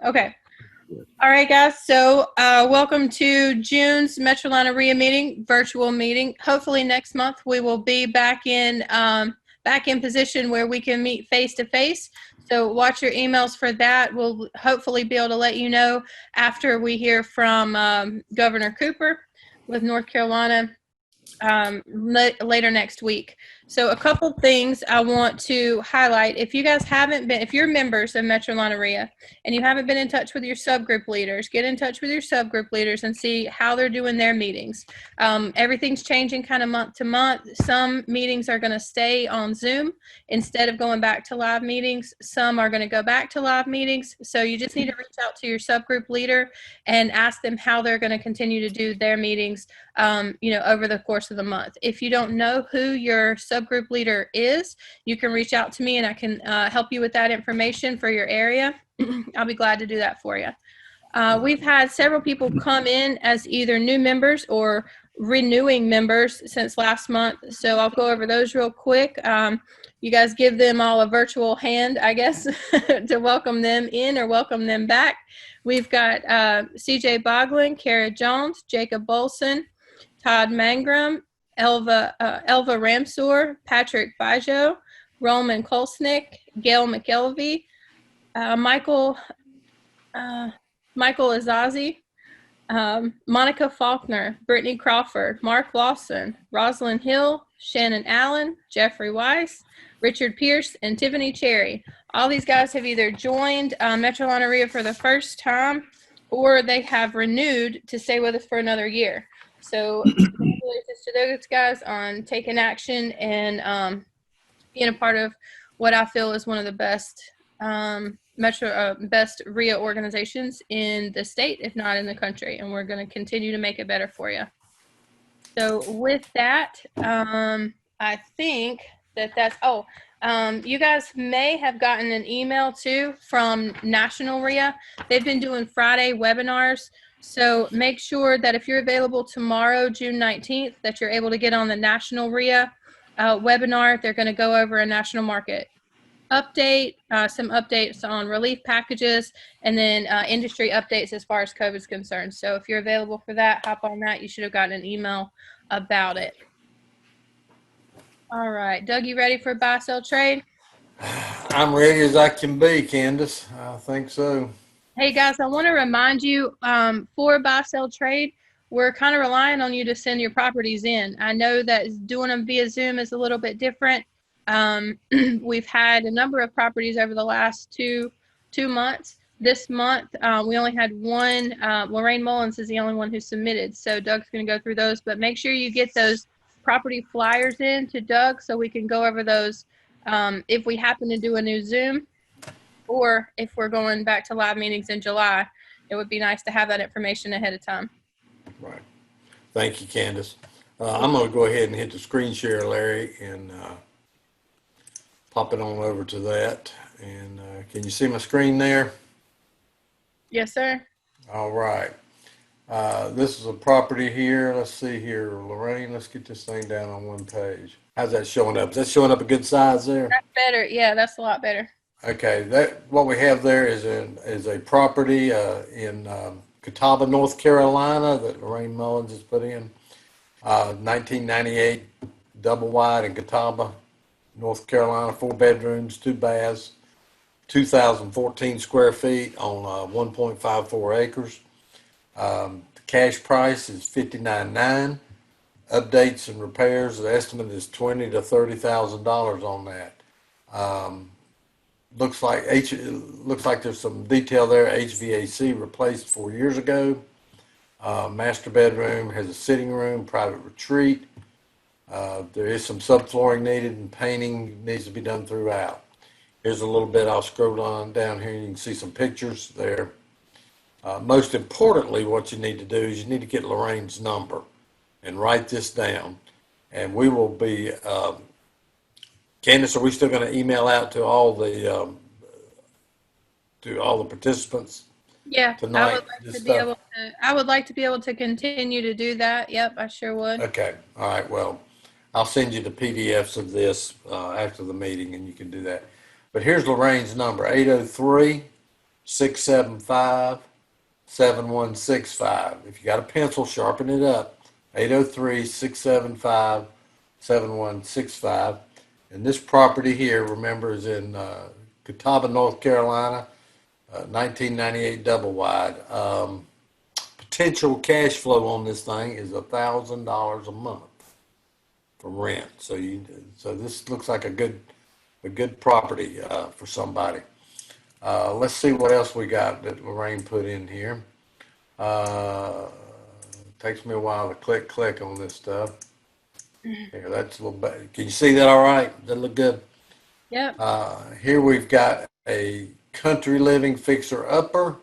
Okay. All right, guys. So welcome to June's Metrolina REIA meeting, virtual meeting. Hopefully next month we will be back in position where we can meet face to face. So watch your emails for that. We'll hopefully be able to let you know after we hear from Governor Cooper with North Carolina later next week. So a couple things I want to highlight. If you guys haven't been, if you're members of Metrolina REIA and you haven't been in touch with your subgroup leaders, get in touch with your subgroup leaders and see how they're doing their meetings. Everything's changing kind of month to month. Some meetings are going to stay on Zoom instead of going back to live meetings. Some are going to go back to live meetings. So you just need to reach out to your subgroup leader and ask them how they're going to continue to do their meetings over the course of the month. If you don't know who your subgroup leader is, you can reach out to me and I can help you with that information for your area. I'll be glad to do that for you. We've had several people come in as either new members or renewing members since last month. So I'll go over those real quick. You guys give them all a virtual hand, I guess, to welcome them in or welcome them back. We've got CJ Boglin, Kara Jones, Jacob Bolson, Todd Mangrum, Elva Ramsour, Patrick Bajo, Roman Kolsnick, Gail McKelvey, Michael Azazi, Monica Faulkner, Brittany Crawford, Mark Lawson, Rosalind Hill, Shannon Allen, Jeffrey Weiss, Richard Pierce, and Tiffany Cherry. All these guys have either joined Metrolina REIA for the first time or they have renewed to stay with us for another year. So congratulations to those guys on taking action and being a part of what I feel is one of the best best REIA organizations in the state, if not in the country. And we're going to continue to make it better for you. So with that, I think that's, you guys may have gotten an email too from National REIA. They've been doing Friday webinars. So make sure that if you're available tomorrow, June 19th, that you're able to get on the National REIA webinar. They're going to go over a national market update, some updates on relief packages, and then industry updates as far as COVID is concerned. So if you're available for that, hop on that. You should have gotten an email about it. All right, Doug, you ready for buy, sell, trade? I'm ready as I can be, Candace. I think so. Hey guys, I want to remind you for buy, sell, trade, we're kind of relying on you to send your properties in. I know that doing them via Zoom is a little bit different. We've had a number of properties over the last two months. This month, we only had one. Lorraine Mullins is the only one who submitted. So Doug's going to go through those, but make sure you get those property flyers in to Doug so we can go over those if we happen to do a new Zoom or if we're going back to live meetings in July. It would be nice to have that information ahead of time. Right. Thank you, Candace. I'm going to go ahead and hit the screen share, Larry, and pop it on over to that. And can you see my screen there? Yes, sir. All right. This is a property here. Let's see here, Lorraine. Let's get this thing down on one page. How's that showing up? Is that showing up a good size there? That's better. Yeah, that's a lot better. Okay. What we have there is a property in Catawba, North Carolina that Lorraine Mullins has put in. 1998 double wide in Catawba, North Carolina, 4 bedrooms, 2 baths, 2,014 square feet on 1.54 acres. The cash price is $59,900. Updates and repairs, the estimate is $20,000 to $30,000 on that. Looks like there's some detail there. HVAC replaced 4 years ago. Master bedroom has a sitting room, private retreat. There is some subflooring needed and painting needs to be done throughout. Here's a little bit. I'll scroll on down here. You can see some pictures there. Most importantly, what you need to do is you need to get Lorraine's number and write this down. And we will be, Candace, are we still going to email out to all the participants? Yeah, tonight, I would like to be able to continue to do that. Yep, I sure would. Okay. All right. Well, I'll send you the PDFs of this after the meeting and you can do that. But here's Lorraine's number, 803 675-7165. If you got a pencil, sharpen it up. 803-675-7165. And this property here, remember, is in Catawba, North Carolina, 1998 double wide. Potential cash flow on this thing is $1,000 a month from rent. So this looks like a good property for somebody. Let's see what else we got that Lorraine put in here. Takes me a while to click on this stuff. Here, that's a little bit. Can you see that all right? Does that look good? Yep. Here we've got a country living fixer upper.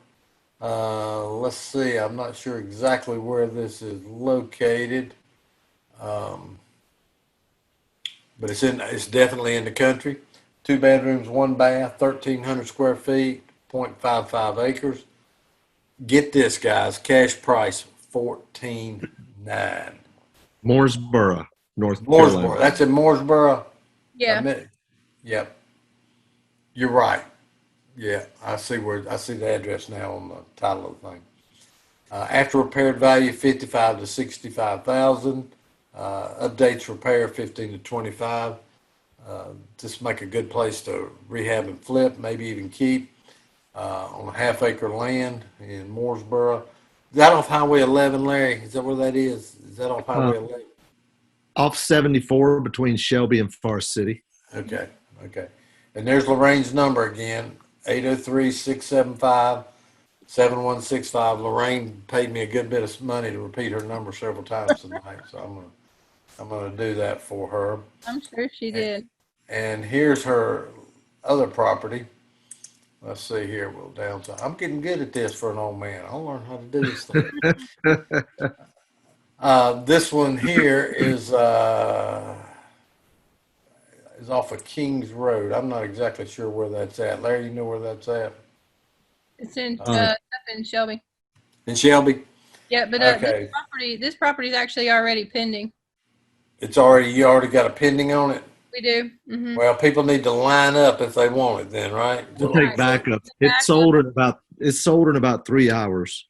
Let's see. I'm not sure exactly where this is located, but it's definitely in the country. 2 bedrooms, 1 bath, 1,300 square feet, 0.55 acres. Get this, guys. Cash price $14,900. Mooresboro, North Mooresboro. Carolina. That's in Mooresboro. Yeah. Yep. You're right. Yeah, I see the address now on the title of the thing. After repaired value, 55 to 65,000. Updates repair, 15 to 25. Just make a good place to rehab and flip, maybe even keep. On a half-acre land in Mooresboro. Is that off Highway 11, Larry? Is that where that is? Is that off Highway 11? Off 74 between Shelby and Forest City. Okay. And there's Lorraine's number again, 803-675-7165. Lorraine paid me a good bit of money to repeat her number several times tonight, so I'm gonna do that for her. I'm sure she did. And here's her other property. Let's see here. We'll downside. I'm getting good at this for an old man. I'll learn how to do this thing. This one here is off of Kings Road. I'm not exactly sure where that's at. Larry, you know where that's at? It's up in Shelby. In Shelby? Yeah, but Okay. this property is actually already pending. You already got a pending on it? We do. Mm-hmm. Well, people need to line up if they want it then, right? We'll take backup. It's sold in about 3 hours.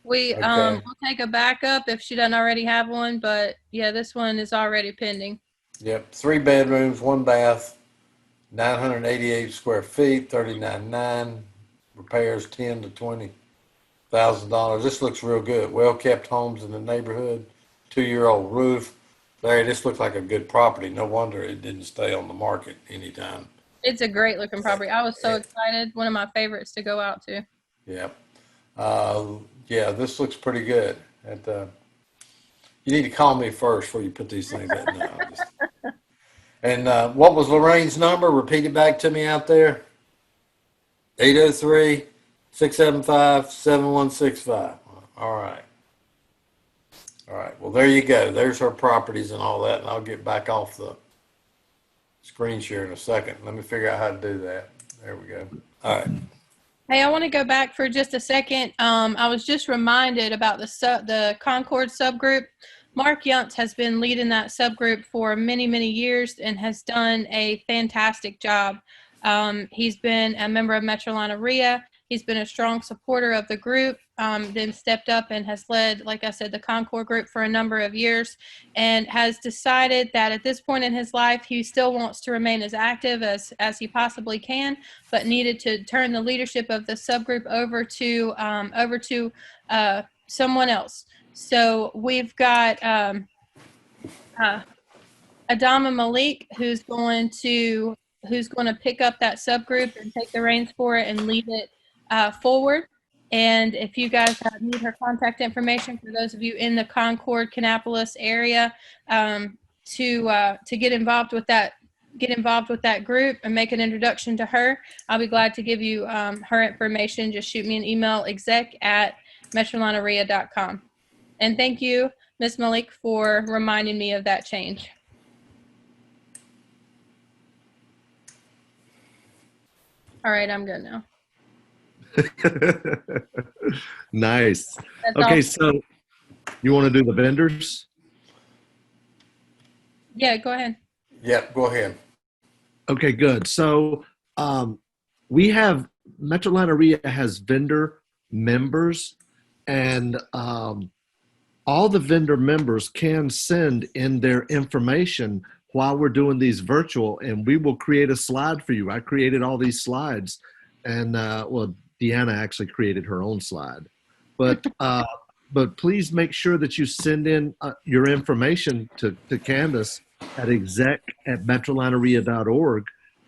We'll take a backup if she doesn't already have one, but yeah, this one is already pending. Yep, 3 bedrooms, 1 bath, 988 square feet, 39.9. Repairs $10,000 to $20,000. This looks real good. Well kept homes in the neighborhood. 2-year-old roof. Larry, this looks like a good property. No wonder it didn't stay on the market anytime. It's a great looking property. I was so excited. One of my favorites to go out to. Yep. Yeah, this looks pretty good. You need to call me first before you put these things out. No, and what was Lorraine's number? Repeat it back to me out there. 803-675-7165. All right. Well, there you go. There's her properties and all that, and I'll get back off the screen share in a second. Let me figure out how to do that. There we go. All right. Hey, I want to go back for just a second. I was just reminded about the Concord subgroup. Mark Yuntz has been leading that subgroup for many, many years and has done a fantastic job. He's been a member of Metrolina REIA. He's been a strong supporter of the group, then stepped up and has led, like I said, the Concord group for a number of years, and has decided that at this point in his life, he still wants to remain as active as he possibly can, but needed to turn the leadership of the subgroup over to someone else. So we've got Adama Malik, who's going to pick up that subgroup and take the reins for it and lead it forward. And if you guys need her contact information, for those of you in the Concord, Kannapolis area, to get involved with that group and make an introduction to her, I'll be glad to give you her information. Just shoot me an email, exec@metrolinaria.com. And thank you, Ms. Malik, for reminding me of that change. All right, I'm good now. Nice. That's okay, all. So you want to do the vendors? Yeah, go ahead. Yep, go ahead. Okay, good. So we have Metrolina REIA has vendor members, and all the vendor members can send in their information while we're doing these virtual, and we will create a slide for you. I created all these slides, and well, Deanna actually created her own slide, but please make sure that you send in your information to Candace at exec@metrolinaria.org,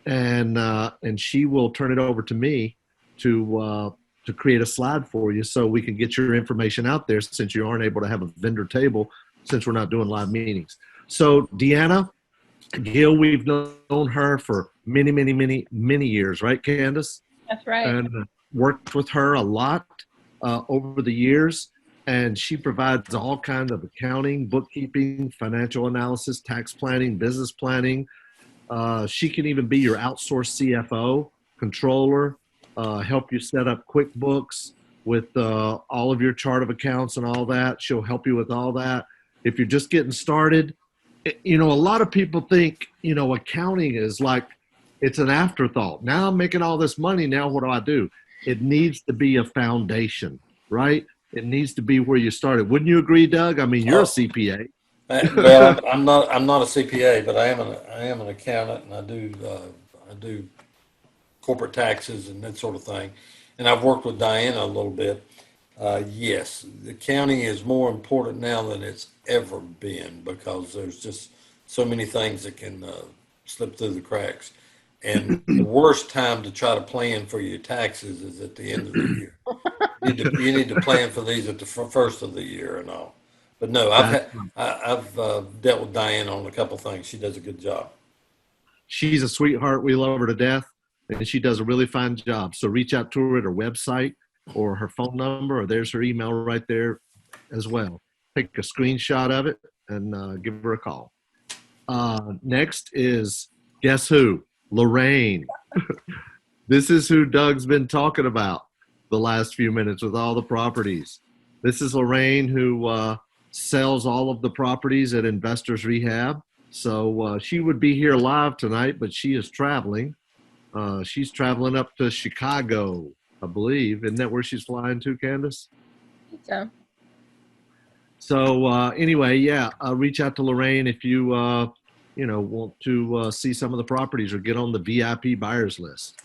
and she will turn it over to me to create a slide for you so we can get your information out there, since you aren't able to have a vendor table since we're not doing live meetings. So Deanna Gill, we've known her for many, many, many, many years, right, Candace? That's right. And worked with her a lot over the years. And she provides all kinds of accounting, bookkeeping, financial analysis, tax planning, business planning. She can even be your outsourced CFO, controller, help you set up QuickBooks with all of your chart of accounts and all that. She'll help you with all that. If you're just getting started, a lot of people think, accounting is like, it's an afterthought. Now I'm making all this money. Now what do I do? It needs to be a foundation, right? It needs to be where you started. Wouldn't you agree, Doug? I mean, you're a CPA. Well, I'm not a CPA, but I am an accountant, and I do corporate taxes and that sort of thing. And I've worked with Diana a little bit. Yes, the accounting is more important now than it's ever been, because there's just so many things that can slip through the cracks. And the worst time to try to plan for your taxes is at the end of the year. You need to plan for these at the first of the year and all. But no, I've dealt with Diane on a couple things. She does a good job. She's a sweetheart. We love her to death, and she does a really fine job. So reach out to her at her website or her phone number, or there's her email right there as well. Take a screenshot of it and give her a call. Next is, guess who? Lorraine. This is who Doug's been talking about the last few minutes with all the properties. This is Lorraine, who sells all of the properties at Investors Rehab. So she would be here live tonight, but she is traveling. She's traveling up to Chicago, I believe. Isn't that where she's flying to, Candace? So anyway, yeah, reach out to Lorraine if you want to see some of the properties or get on the VIP buyers list.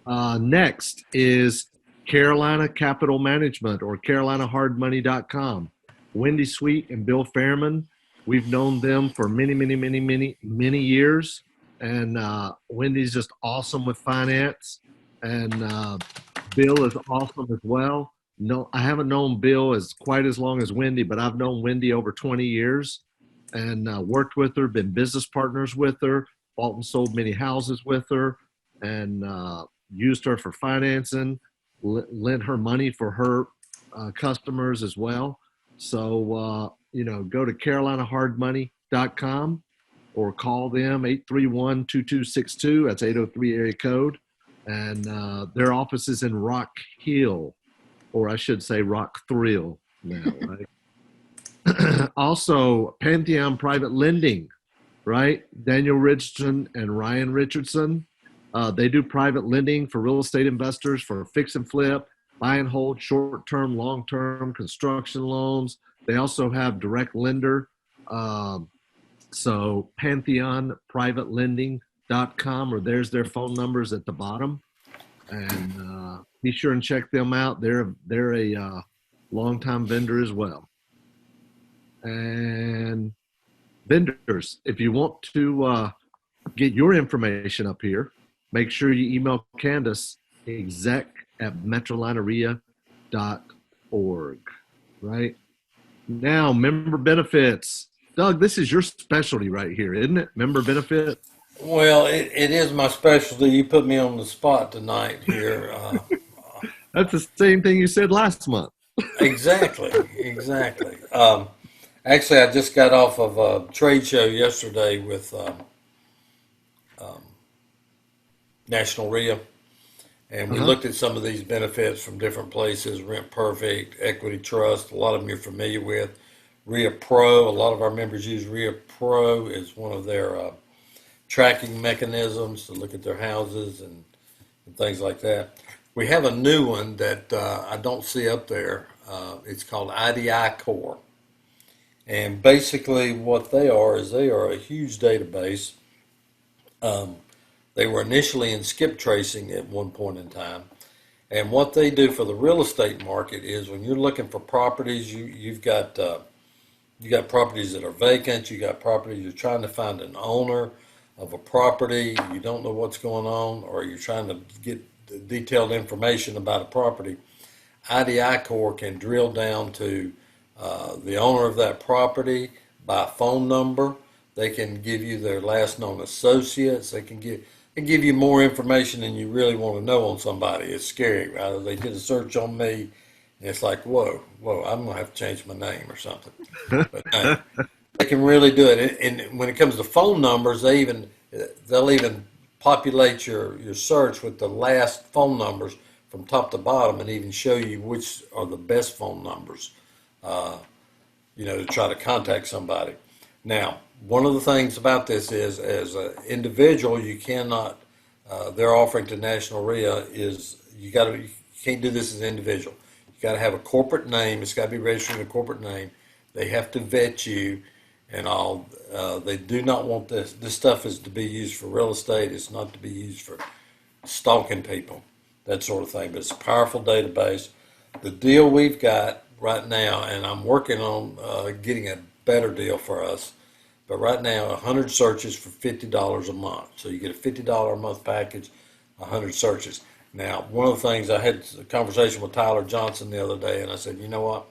Next is Carolina Capital Management, or CarolinaHardMoney.com. Wendy Sweet and Bill Fairman. We've known them for many, many, many, many, many years. And Wendy's just awesome with finance. And Bill is awesome as well. No, I haven't known Bill as quite as long as Wendy, but I've known Wendy over 20 years and worked with her, been business partners with her, bought and sold many houses with her, and used her for financing, lent her money for her customers as well. So, go to CarolinaHardMoney.com or call them 831-2262. That's 803 area code. And their office is in Rock Hill, or I should say Rock Thrill now, right? Also, Pantheon Private Lending, right? Daniel Richardson and Ryan Richardson. They do private lending for real estate investors for fix and flip, buy and hold, short-term, long-term, construction loans. They also have direct lender. So PantheonPrivateLending.com, or there's their phone numbers at the bottom. And be sure and check them out. They're a longtime vendor as well. And vendors, if you want to get your information up here, make sure you email Candace, exec@metrolinaria.org, right? Now, member benefits. Doug, this is your specialty right here, isn't it? Member benefit? Well, it is my specialty. You put me on the spot tonight here. That's the same thing you said last month. Exactly. Actually, I just got off of a trade show yesterday with National REIA, and we looked at some of these benefits from different places: Rent Perfect, Equity Trust. A lot of them you're familiar with. REIA Pro. A lot of our members use REIA Pro as one of their tracking mechanisms to look at their houses and things like that. We have a new one that I don't see up there. It's called IDI Core. And basically what they are is they are a huge database. They were initially in skip tracing at one point in time. And what they do for the real estate market is when you're looking for properties, you've got you got properties that are vacant. You got properties you're trying to find an owner of a property. You don't know what's going on, or you're trying to get detailed information about a property. IDI Core can drill down to the owner of that property by phone number. They can give you their last known associates. They give you more information than you really want to know on somebody. It's scary, right? They did a search on me, and it's like, whoa, I'm gonna have to change my name or something. But they can really do it. And when it comes to phone numbers, they'll even populate your search with the last phone numbers from top to bottom, and even show you which are the best phone numbers, to try to contact somebody. Now, one of the things about this is, as an individual, you cannot. They're offering to National REIA is you can't do this as an individual. You got to have a corporate name. It's got to be registered in a corporate name. They have to vet you and all. They do not want this. This stuff is to be used for real estate. It's not to be used for stalking people, that sort of thing. But it's a powerful database. The deal we've got right now, and I'm working on getting a better deal for us. But right now, 100 searches for $50 a month. So you get a $50 a month package, 100 searches. Now, one of the things, I had a conversation with Tyler Johnson the other day, and I said, you know what?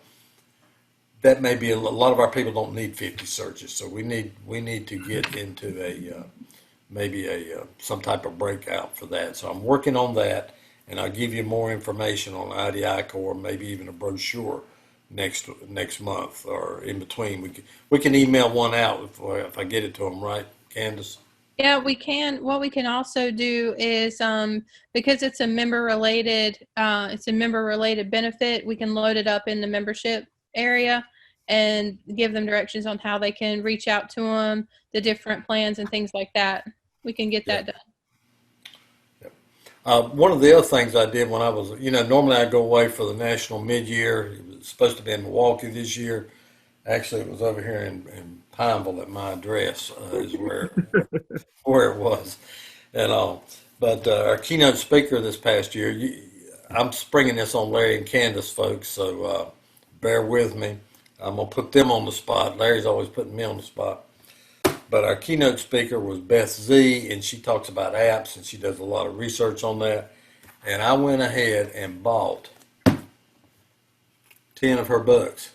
That may be a lot of our people don't need 50 searches, so we need to get into maybe some type of breakout for that. So I'm working on that, and I'll give you more information on IDI Core, maybe even a brochure next month or in between. We can email one out if I get it to them, right, Candace? Yeah, we can. What we can also do is, because it's a member related benefit, we can load it up in the membership area and give them directions on how they can reach out to them, the different plans and things like that. We can get that done. One of the other things I did when I was, normally I go away for the national mid-year. It was supposed to be in Milwaukee this year. Actually, it was over here in Pineville at my address is where it was and all. But our keynote speaker this past year, I'm springing this on Larry and Candace, folks, so bear with me. I'm going to put them on the spot. Larry's always putting me on the spot. But our keynote speaker was Beth Z, and she talks about apps, and she does a lot of research on that. And I went ahead and bought 10 of her books.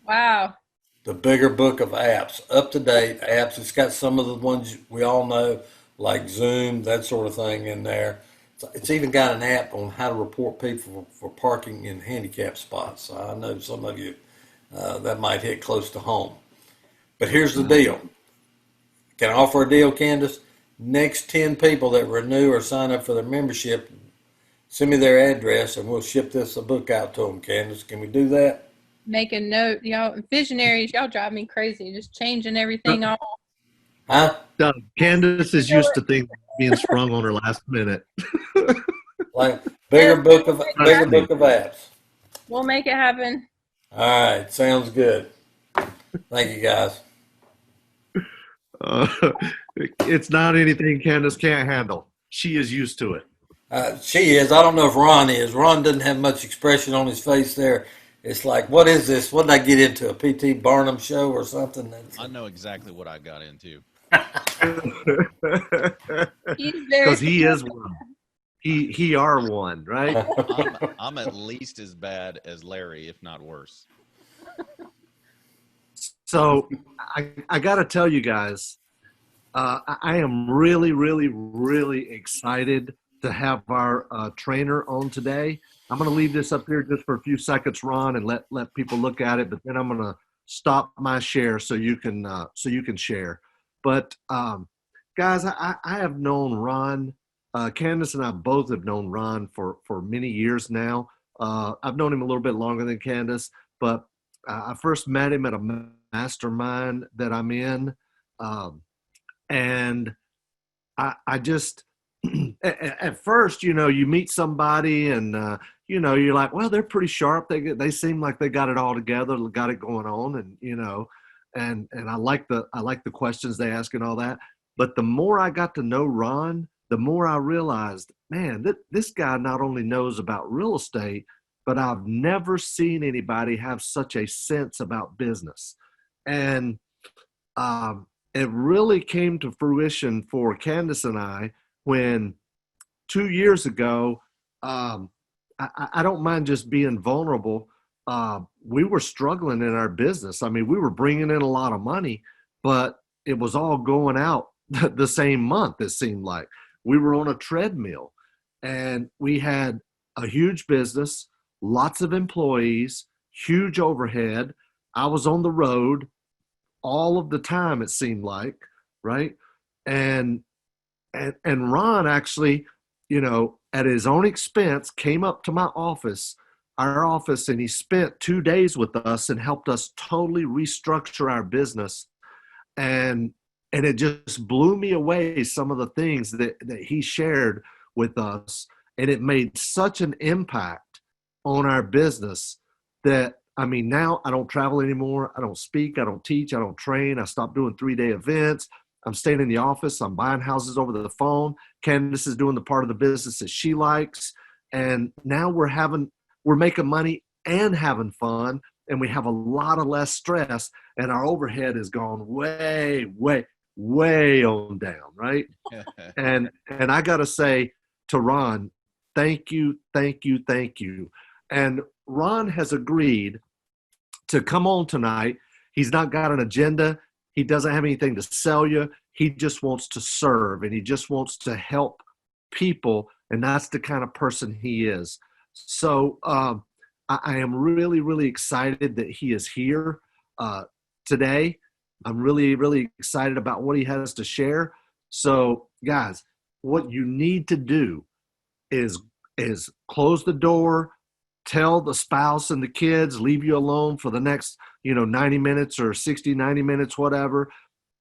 Wow. The bigger book of apps, up-to-date apps. It's got some of the ones we all know, like Zoom, that sort of thing in there. It's even got an app on how to report people for parking in handicap spots. So I know some of you, that might hit close to home. But here's the deal. Can I offer a deal, Candace? Next 10 people that renew or sign up for their membership, send me their address and we'll ship this book out to them, Candace. Can we do that? Make a note, y'all. Visionaries, y'all drive me crazy. Just changing everything all. Huh? Doug, Candace is used to things being sprung on her last minute. Like bigger book of apps. We'll make it happen. All right, sounds good. Thank you, guys. It's not anything Candace can't handle. She is used to it. She is. I don't know if Ron is. Ron doesn't have much expression on his face there. It's like, what is this? What did I get into? A P.T. Barnum show or something? I know exactly what I got into. Because he is one. He are one, right? I'm at least as bad as Larry, if not worse. So I got to tell you guys, I am really, really, really excited to have our trainer on today. I'm going to leave this up here just for a few seconds, Ron, and let people look at it. But then I'm going to stop my share so you can share. But guys, I have known Ron. Candace and I both have known Ron for many years now. I've known him a little bit longer than Candace, but I first met him at a mastermind that I'm in, and I just at first, you know, you meet somebody and, you know, you're like, well, they're pretty sharp. They seem like they got it all together, got it going on. And, you know, and I like the questions they ask and all that. But the more I got to know Ron, the more I realized, man, this guy not only knows about real estate, but I've never seen anybody have such a sense about business. And it really came to fruition for Candace and I when 2 years ago, I don't mind just being vulnerable. We were struggling in our business. I mean, we were bringing in a lot of money, but it was all going out the same month, it seemed like. We were on a treadmill, and we had a huge business, lots of employees, huge overhead. I was on the road all of the time, it seemed like, right? And Ron actually, you know, at his own expense, came up to my office, our office, and he spent 2 days with us and helped us totally restructure our business. And it just blew me away, some of the things that he shared with us. And it made such an impact on our business that, I mean, now I don't travel anymore. I don't speak. I don't teach. I don't train. I stopped doing 3-day events. I'm staying in the office. I'm buying houses over the phone. Candace is doing the part of the business that she likes. And now we're making money and having fun. And we have a lot of less stress. And our overhead has gone way, way, way on down, right? and I got to say to Ron, thank you, thank you, thank you. And Ron has agreed to come on tonight. He's not got an agenda. He doesn't have anything to sell you. He just wants to serve, and he just wants to help people, and that's the kind of person he is. So I am really, really excited that he is here today. I'm really, really excited about what he has to share. So, guys, what you need to do is close the door, tell the spouse and the kids, leave you alone for the next, 90 minutes or 60, 90 minutes, whatever.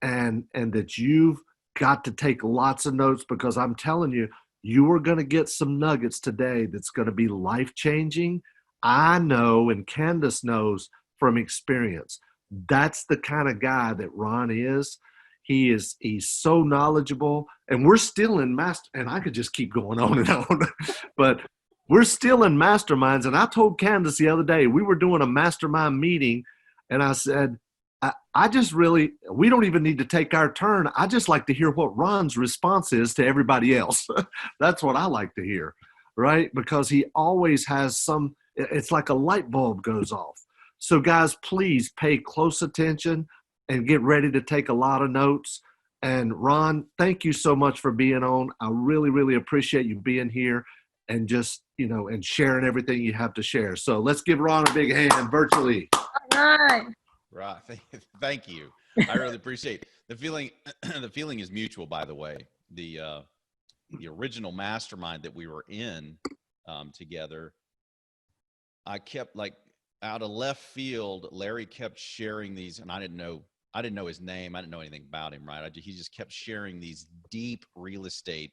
And that you've got to take lots of notes, because I'm telling you, you are going to get some nuggets today that's going to be life-changing. I know, and Candace knows from experience, that's the kind of guy that Ron is. He's so knowledgeable, and we're still in and I could just keep going on and on, but we're still in masterminds. And I told Candace the other day, we were doing a mastermind meeting, and I said, we don't even need to take our turn. I just like to hear what Ron's response is to everybody else. That's what I like to hear, right? Because he always has it's like a light bulb goes off. So guys, please pay close attention and get ready to take a lot of notes. And Ron, thank you so much for being on. I really, really appreciate you being here and just, and sharing everything you have to share. So let's give Ron a big hand virtually. All right. Right. Thank you. I really appreciate the feeling. The feeling is mutual, by the way. The original mastermind that we were in together, I kept, out of left field, Larry kept sharing these, and I didn't know his name. I didn't know anything about him, right? He just kept sharing these deep real estate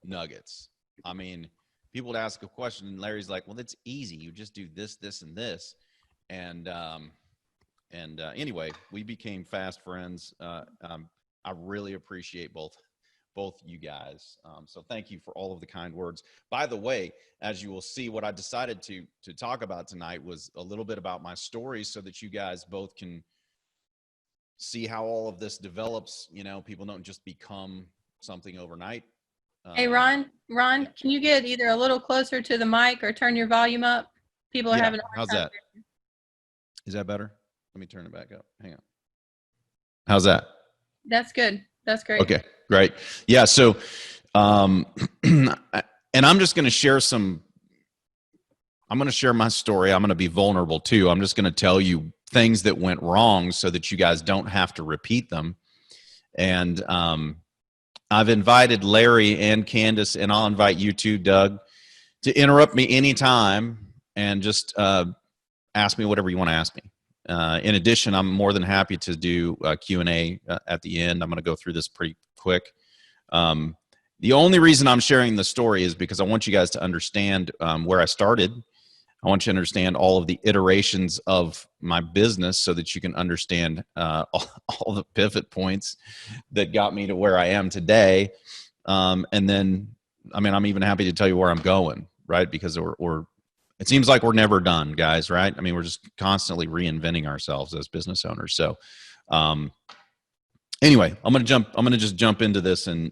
nuggets. I mean, people would ask a question, and Larry's like, well, that's easy. You just do this, this, and this. And anyway, we became fast friends. I really appreciate both you guys. So thank you for all of the kind words. By the way, as you will see, what I decided to talk about tonight was a little bit about my story, so that you guys both can see how all of this develops. People don't just become something overnight. Hey, Ron, yeah. Can you get either a little closer to the mic or turn your volume up? People are having a hard how's time. that? Is that better? Let me turn it back up. Hang on. How's that? That's good. That's great. Okay, great. Yeah. So, and I'm just going to share I'm going to share my story. I'm going to be vulnerable too. I'm just going to tell you things that went wrong so that you guys don't have to repeat them. And, I've invited Larry and Candace, and I'll invite you too, Doug, to interrupt me anytime and just, ask me whatever you want to ask me. In addition, I'm more than happy to do a Q&A at the end. I'm going to go through this pretty quick. The only reason I'm sharing the story is because I want you guys to understand where I started. I want you to understand all of the iterations of my business so that you can understand all the pivot points that got me to where I am today. And then, I mean, I'm even happy to tell you where I'm going, right? Because it seems like we're never done, guys, right? I mean, we're just constantly reinventing ourselves as business owners. So anyway, I'm going to just jump into this. And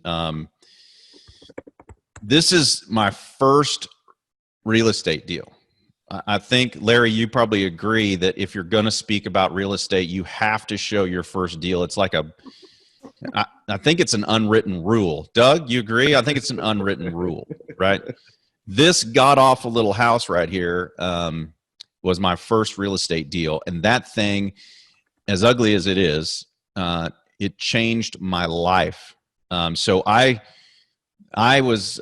this is my first real estate deal. I think, Larry, you probably agree that if you're going to speak about real estate, you have to show your first deal. It's like I think it's an unwritten rule. Doug, you agree? I think it's an unwritten rule, right? This god-awful little house right here was my first real estate deal. And that thing, as ugly as it is, it changed my life. So I was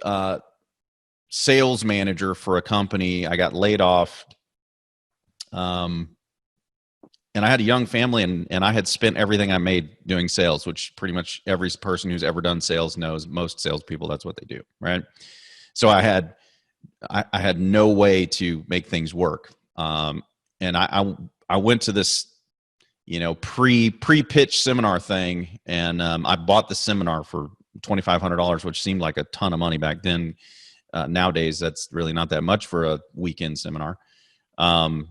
sales manager for a company. I got laid off. And I had a young family, and I had spent everything I made doing sales, which pretty much every person who's ever done sales knows. Most salespeople, that's what they do, right? So I had no way to make things work. And I went to this, pre-pitch seminar thing, and I bought the seminar for $2,500, which seemed like a ton of money back then. Nowadays, that's really not that much for a weekend seminar. But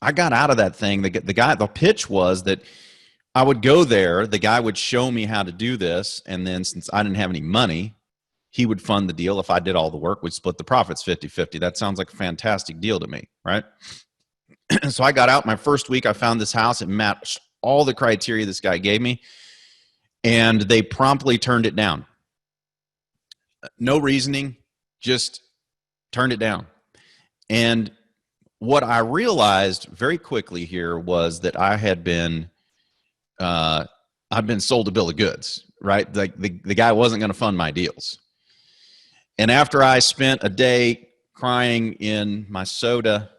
I got out of that thing. The pitch was that I would go there, the guy would show me how to do this, and then since I didn't have any money, he would fund the deal. If I did all the work, we'd split the profits 50-50. That sounds like a fantastic deal to me, right? So I got out my first week. I found this house. It matched all the criteria this guy gave me, and they promptly turned it down. No reasoning, just turned it down. And what I realized very quickly here was that I've been sold a bill of goods, right? Like the guy wasn't going to fund my deals. And after I spent a day crying in my soda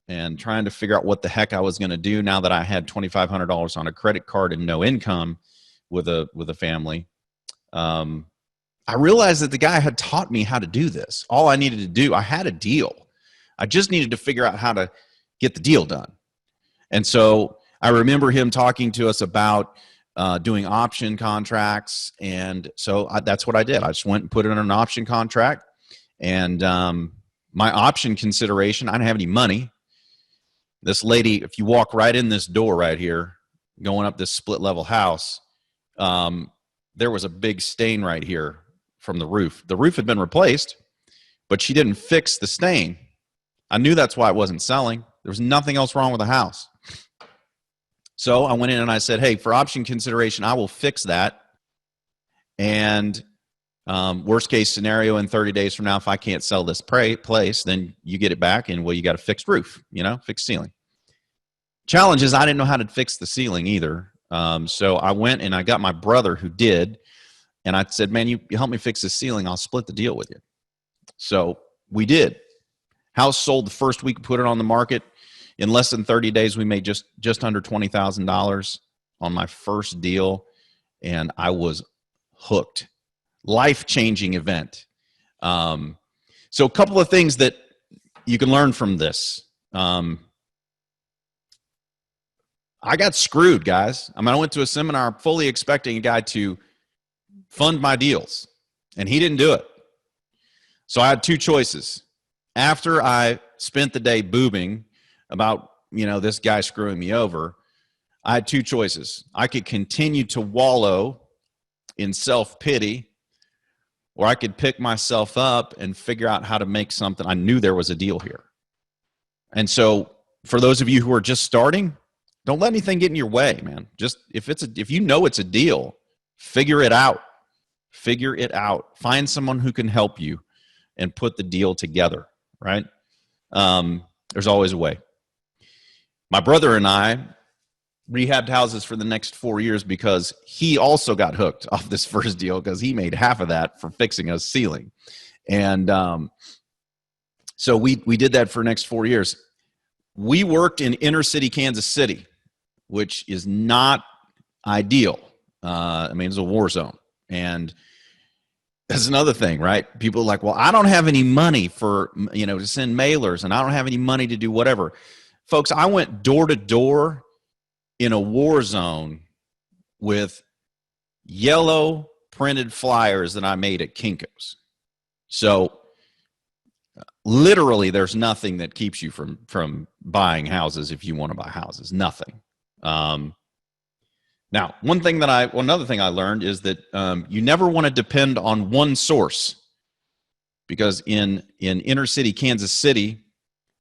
and trying to figure out what the heck I was going to do now that I had $2,500 on a credit card and no income with a family, I realized that the guy had taught me how to do this. All I needed to do, I had a deal. I just needed to figure out how to get the deal done. And so I remember him talking to us about doing option contracts. And so that's what I did. I just went and put it in an option contract. And my option consideration, I didn't have any money. This lady, if you walk right in this door right here, going up this split level house, there was a big stain right here from the roof. The roof had been replaced, but she didn't fix the stain. I knew that's why it wasn't selling. There was nothing else wrong with the house. So I went in and I said, hey, for option consideration, I will fix that. And worst case scenario, in 30 days from now, if I can't sell this place, then you get it back and, well, you got a fixed roof, fixed ceiling. Challenge is I didn't know how to fix the ceiling either. So I went and I got my brother who did. And I said, man, you help me fix the ceiling. I'll split the deal with you. So we did. House sold the first week, put it on the market. In less than 30 days, we made just under $20,000 on my first deal. And I was hooked. Life-changing event. So a couple of things that you can learn from this. I got screwed, guys. I mean, I went to a seminar fully expecting a guy to fund my deals, and he didn't do it. So I had two choices. After I spent the day boobing about, this guy screwing me over, I had two choices. I could continue to wallow in self-pity, or I could pick myself up and figure out how to make something. I knew there was a deal here. And so for those of you who are just starting, don't let anything get in your way, man. Just if you know it's a deal, figure it out. Figure it out. Find someone who can help you and put the deal together, right? There's always a way. My brother and I rehabbed houses for the next 4 years because he also got hooked off this first deal because he made half of that for fixing a ceiling. And so we did that for the next 4 years. We worked in inner city Kansas City, which is not ideal. I mean, it's a war zone. And that's another thing, right? People are like, well, I don't have any money for, to send mailers, and I don't have any money to do whatever. Folks, I went door to door in a war zone with yellow printed flyers that I made at Kinko's. So literally there's nothing that keeps you from buying houses if you want to buy houses. Nothing. Now, another thing I learned is that you never want to depend on one source, because in inner city Kansas City,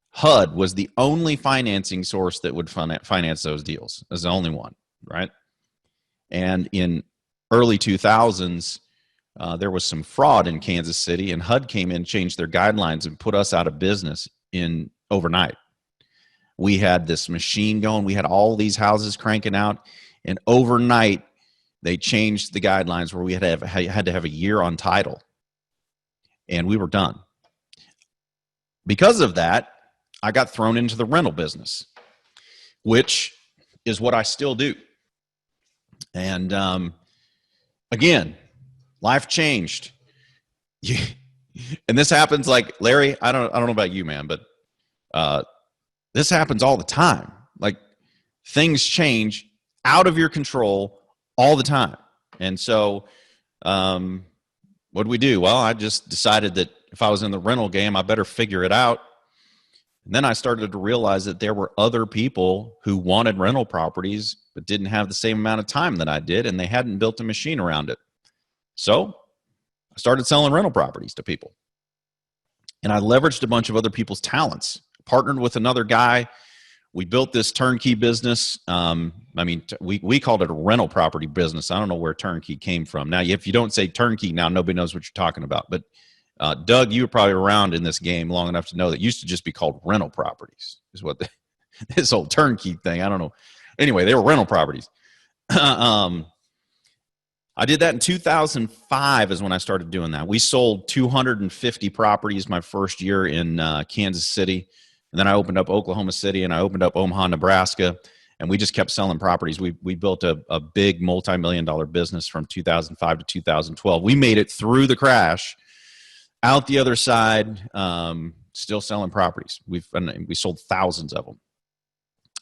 HUD was the only financing source that would finance those deals. As the only one, right? And in early 2000s, there was some fraud in Kansas City, and HUD came in, changed their guidelines, and put us out of business overnight. We had this machine going. We had all these houses cranking out. And overnight, they changed the guidelines where we had to have a year on title. And we were done. Because of that, I got thrown into the rental business, which is what I still do. And again, life changed. And this happens, like, Larry, I don't know about you, man, but this happens all the time. Like, things change out of your control all the time. And so what do we do? Well, I just decided that if I was in the rental game, I better figure it out. And then I started to realize that there were other people who wanted rental properties but didn't have the same amount of time that I did, and they hadn't built a machine around it. So I started selling rental properties to people. And I leveraged a bunch of other people's talents, partnered with another guy. We built this turnkey business. We called it a rental property business. I don't know where turnkey came from. Now, if you don't say turnkey now, nobody knows what you're talking about. But Doug, you were probably around in this game long enough to know that it used to just be called rental properties, is what this whole turnkey thing, I don't know. Anyway, they were rental properties. I did that in 2005 is when I started doing that. We sold 250 properties my first year in Kansas City. And then I opened up Oklahoma City, and I opened up Omaha, Nebraska, and we just kept selling properties. We built a big multi-million-dollar business from 2005 to 2012. We made it through the crash, out the other side, still selling properties. We sold thousands of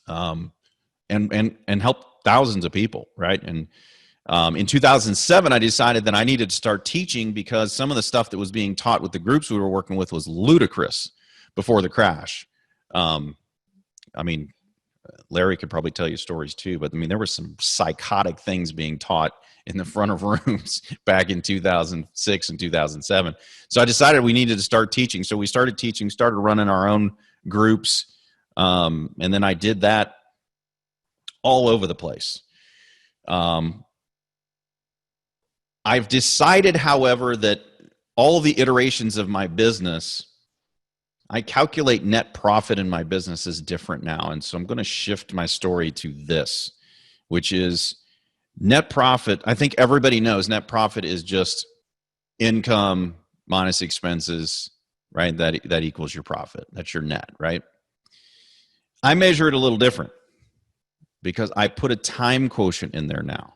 them, and helped thousands of people, right? And in 2007, I decided that I needed to start teaching, because some of the stuff that was being taught with the groups we were working with was ludicrous before the crash. Larry could probably tell you stories too, but there were some psychotic things being taught in the front of rooms back in 2006 and 2007. So I decided we needed to start teaching. So we started teaching, started running our own groups. And then I did that all over the place. I've decided, however, that all of the iterations of my business, I calculate net profit in my business is different now. And so I'm going to shift my story to this, which is net profit. I think everybody knows net profit is just income minus expenses, right? That equals your profit. That's your net, right? I measure it a little different, because I put a time quotient in there now.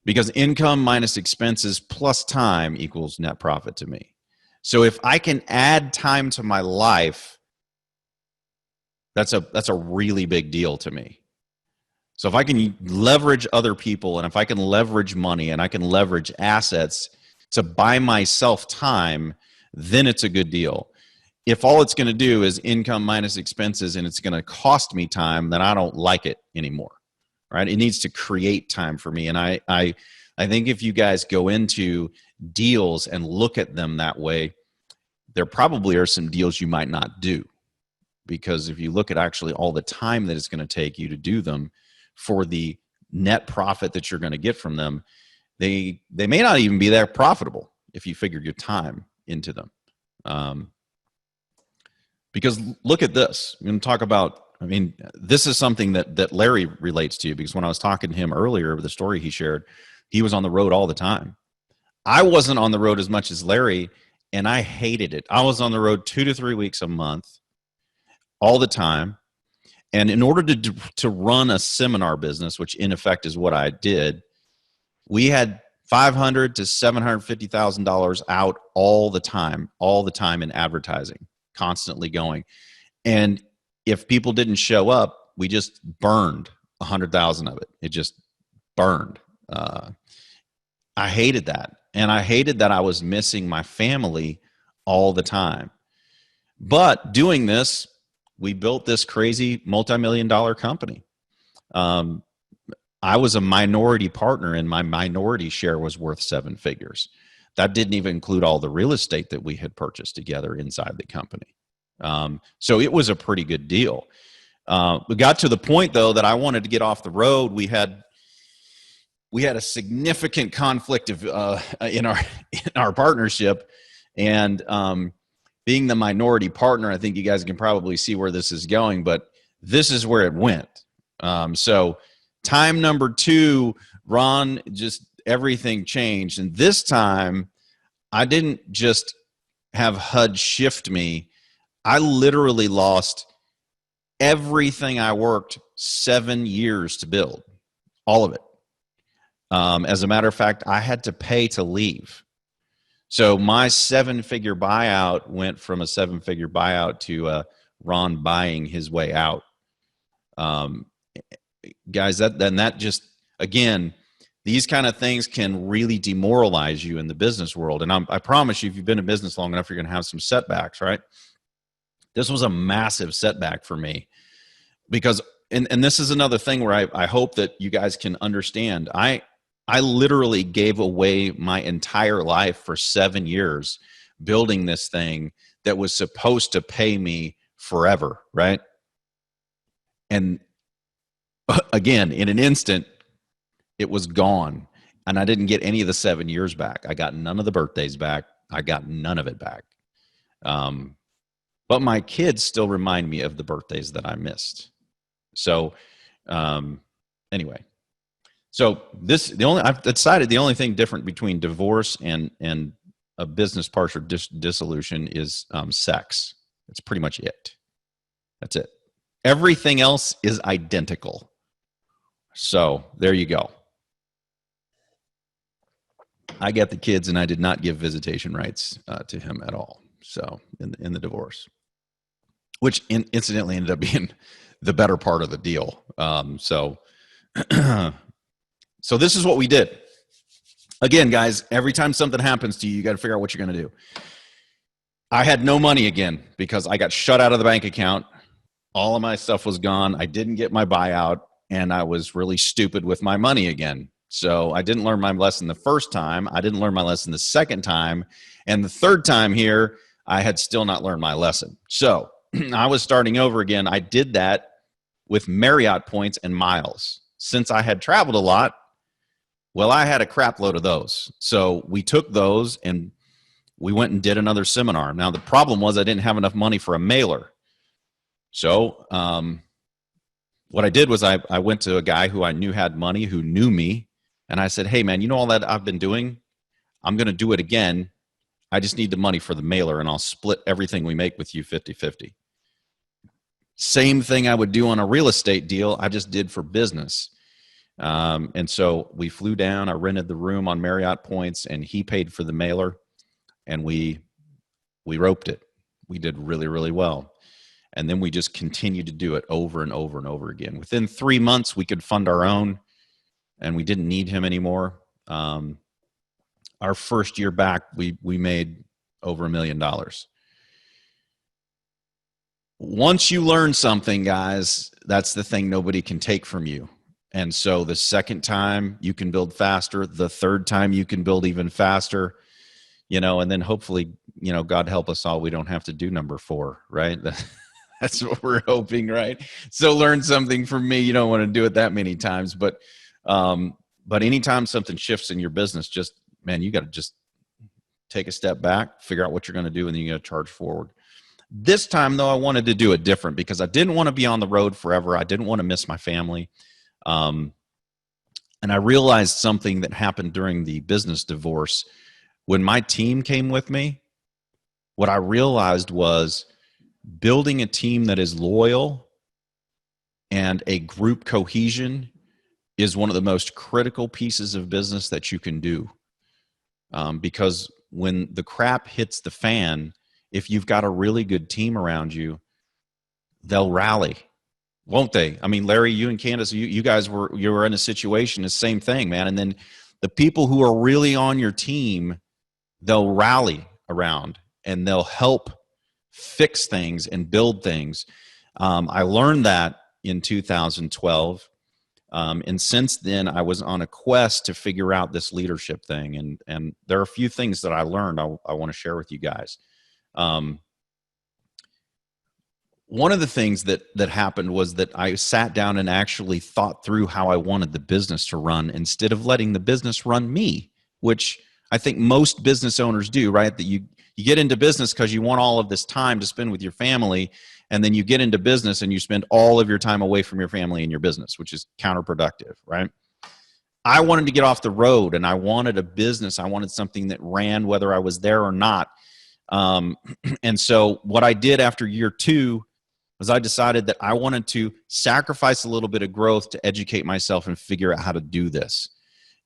Because income minus expenses plus time equals net profit to me. So if I can add time to my life, that's a really big deal to me. So if I can leverage other people, and if I can leverage money, and I can leverage assets to buy myself time, then it's a good deal. If all it's going to do is income minus expenses and it's going to cost me time, then I don't like it anymore, right? It needs to create time for me. And I think if you guys go into deals and look at them that way, there probably are some deals you might not do, because if you look at actually all the time that it's going to take you to do them for the net profit that you're going to get from them, they may not even be that profitable if you figure your time into them. Because look at this. I'm going to talk about, this is something that Larry relates to, because when I was talking to him earlier with the story he shared, he was on the road all the time. I wasn't on the road as much as Larry, and I hated it. I was on the road 2 to 3 weeks a month, all the time. And in order to run a seminar business, which in effect is what I did, We had $500,000 to $750,000 out all the time in advertising, constantly going. And if people didn't show up, we just burned 100,000 of it. It just burned. I hated that. And I hated that I was missing my family all the time. But doing this, we built this crazy multi-million-dollar company. I was a minority partner, and my minority share was worth 7 figures. That didn't even include all the real estate that we had purchased together inside the company. So it was a pretty good deal. We got to the point, though, that I wanted to get off the road. We had a significant conflict of in our partnership, and being the minority partner, I think you guys can probably see where this is going, but this is where it went. So time number 2, Ron, just everything changed. And this time, I didn't just have HUD shift me. I literally lost everything I worked 7 years to build, all of it. As a matter of fact, I had to pay to leave. So my 7-figure buyout went from a 7-figure buyout to Ron buying his way out. Guys, that just, again, these kind of things can really demoralize you in the business world. And I promise you, if you've been in business long enough, you're going to have some setbacks, right? This was a massive setback for me because, and this is another thing where I hope that you guys can understand. I literally gave away my entire life for 7 years building this thing that was supposed to pay me forever, right? And again, in an instant, it was gone. And I didn't get any of the 7 years back. I got none of the birthdays back. I got none of it back. But my kids still remind me of the birthdays that I missed. So anyway. So I've decided the only thing different between divorce and a business partial dissolution is sex. That's pretty much it. That's it. Everything else is identical. So there you go. I get the kids, and I did not give visitation rights to him at all. So in the divorce, which incidentally ended up being the better part of the deal. So this is what we did. Again, guys, every time something happens to you, you got to figure out what you're going to do. I had no money again because I got shut out of the bank account. All of my stuff was gone. I didn't get my buyout, and I was really stupid with my money again. So I didn't learn my lesson the first time. I didn't learn my lesson the second time. And the third time here, I had still not learned my lesson. So I was starting over again. I did that with Marriott points and miles. Since I had traveled a lot, well, I had a crap load of those. So we took those and we went and did another seminar. Now, the problem was I didn't have enough money for a mailer. So what I did was I went to a guy who I knew had money, who knew me. And I said, hey, man, you know all that I've been doing? I'm going to do it again. I just need the money for the mailer, and I'll split everything we make with you 50-50. Same thing I would do on a real estate deal, I just did for business. And so we flew down, I rented the room on Marriott points, and he paid for the mailer, and we roped it. We did really, really well. And then we just continued to do it over and over and over again. Within 3 months, we could fund our own, and we didn't need him anymore. Our first year back, we made over $1 million. Once you learn something, guys, that's the thing nobody can take from you. And so the second time you can build faster, the third time you can build even faster, and then hopefully, God help us all, we don't have to do number 4, right? That's what we're hoping, right? So learn something from me. You don't want to do it that many times, but anytime something shifts in your business, you got to just take a step back, figure out what you're going to do, and then you got to charge forward. This time, though, I wanted to do it different because I didn't want to be on the road forever. I didn't want to miss my family. And I realized something that happened during the business divorce. When my team came with me, what I realized was building a team that is loyal and a group cohesion is one of the most critical pieces of business that you can do. Because when the crap hits the fan, if you've got a really good team around you, they'll rally, won't they? I mean, Larry, you and Candace, you guys were in a situation, the same thing, man. And then the people who are really on your team, they'll rally around and they'll help fix things and build things. I learned that in 2012. And since then, I was on a quest to figure out this leadership thing. And there are a few things that I learned I want to share with you guys. One of the things that happened was that I sat down and actually thought through how I wanted the business to run instead of letting the business run me, which I think most business owners do, right? That you get into business because you want all of this time to spend with your family, and then you get into business and you spend all of your time away from your family and your business, which is counterproductive, right? I wanted to get off the road, and I wanted a business. I wanted something that ran whether I was there or not. And so what I did after year 2 was I decided that I wanted to sacrifice a little bit of growth to educate myself and figure out how to do this.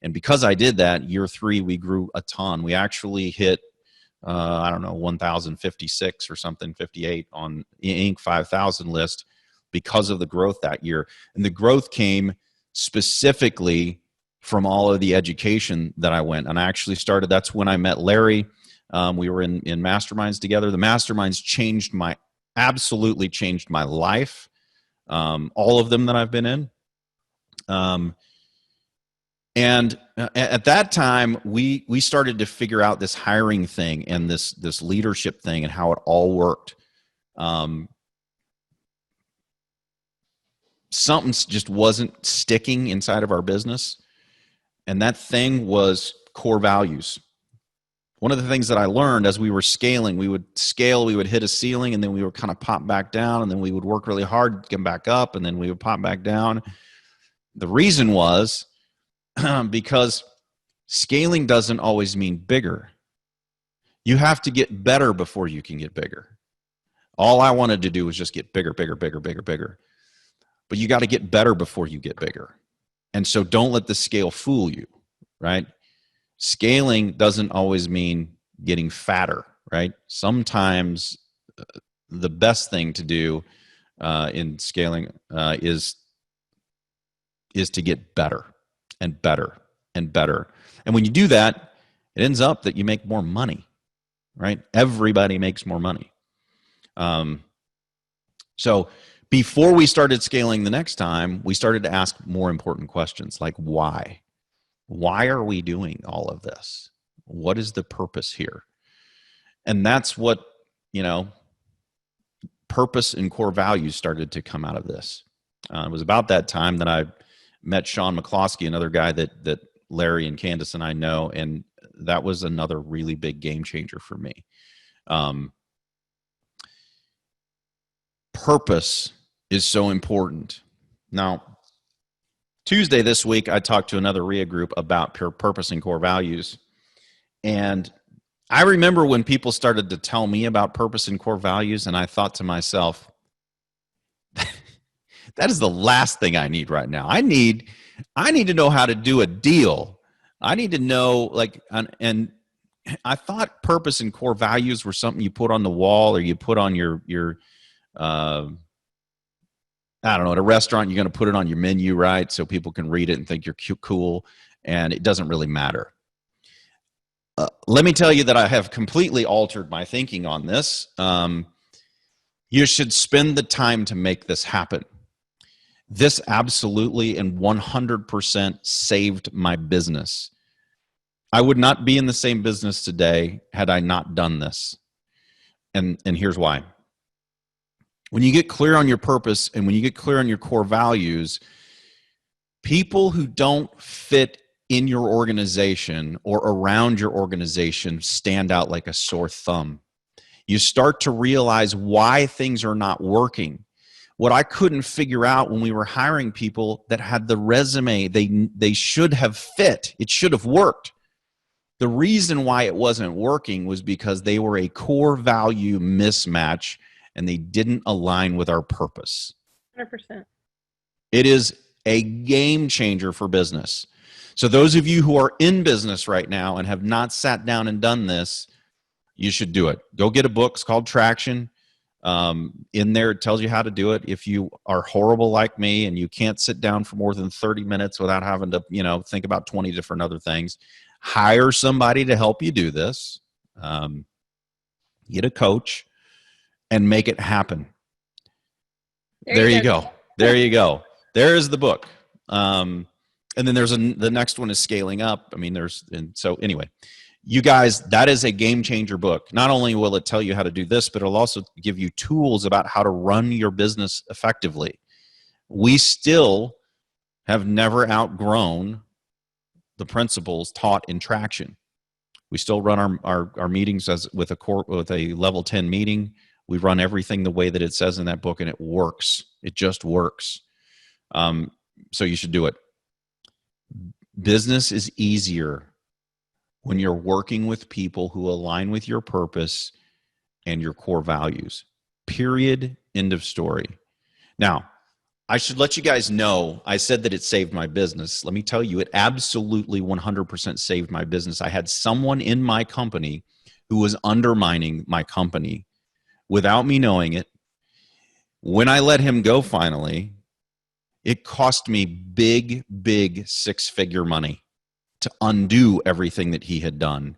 And because I did that, year 3, we grew a ton. We actually hit, 1,056 or something, 58 on Inc. 5,000 list because of the growth that year. And the growth came specifically from all of the education that I went. And I actually started, that's when I met Larry. We were in masterminds together. The masterminds absolutely changed my life. All of them that I've been in. And at that time, we started to figure out this hiring thing and this leadership thing and how it all worked. Something just wasn't sticking inside of our business. And that thing was core values. One of the things that I learned as we were scaling, we would hit a ceiling, and then we would kind of pop back down, and then we would work really hard to get back up, and then we would pop back down. The reason was because scaling doesn't always mean bigger. You have to get better before you can get bigger. All I wanted to do was just get bigger, bigger, bigger, bigger, bigger. But you got to get better before you get bigger. And so don't let the scale fool you, right? Scaling doesn't always mean getting fatter, right? Sometimes the best thing to do in scaling is to get better and better and better. And when you do that, it ends up that you make more money, right? Everybody makes more money. So before we started scaling the next time, we started to ask more important questions like why? Why are we doing all of this? What is the purpose here? And that's what, purpose and core values started to come out of this. It was about that time that I met Sean McCloskey, another guy that Larry and Candace and I know, and that was another really big game changer for me. Purpose is so important. Now, Tuesday this week, I talked to another REIA group about pure purpose and core values. And I remember when people started to tell me about purpose and core values, and I thought to myself, that is the last thing I need right now. I need to know how to do a deal. I need to know, and I thought purpose and core values were something you put on the wall or you put on your I don't know, at a restaurant, you're going to put it on your menu, right? So people can read it and think you're cool, and it doesn't really matter. Let me tell you that I have completely altered my thinking on this. You should spend the time to make this happen. This absolutely and 100% saved my business. I would not be in the same business today had I not done this. And here's why. When you get clear on your purpose and when you get clear on your core values, people who don't fit in your organization or around your organization stand out like a sore thumb. You start to realize why things are not working. What I couldn't figure out when we were hiring people that had the resume they should have fit, it should have worked. The reason why it wasn't working was because they were a core value mismatch and they didn't align with our purpose. 100%. It is A game changer for business. So those of you who are in business right now and have not sat down and done this, you should do it. Go get a book. It's called Traction. In there, it tells you how to do it. If you are horrible like me and you can't sit down for more than 30 minutes without having to, think about 20 different other things, hire somebody to help you do this. Get a coach and make it happen. There you go. There you go. There is the book. And then the next one is Scaling Up. I mean, so anyway, you guys, that is a game changer book. Not only will it tell you how to do this, but it'll also give you tools about how to run your business effectively. We still have never outgrown the principles taught in Traction. We still run our meetings with a level 10 meeting. We run everything the way that it says in that book, and it works. It just works. So you should do it. Business is easier when you're working with people who align with your purpose and your core values. Period. End of story. Now, I should let you guys know, I said that it saved my business. Let me tell you, it absolutely 100% saved my business. I had someone in my company who was undermining my company without me knowing it. When I let him go finally, it cost me big six-figure money to undo everything that he had done.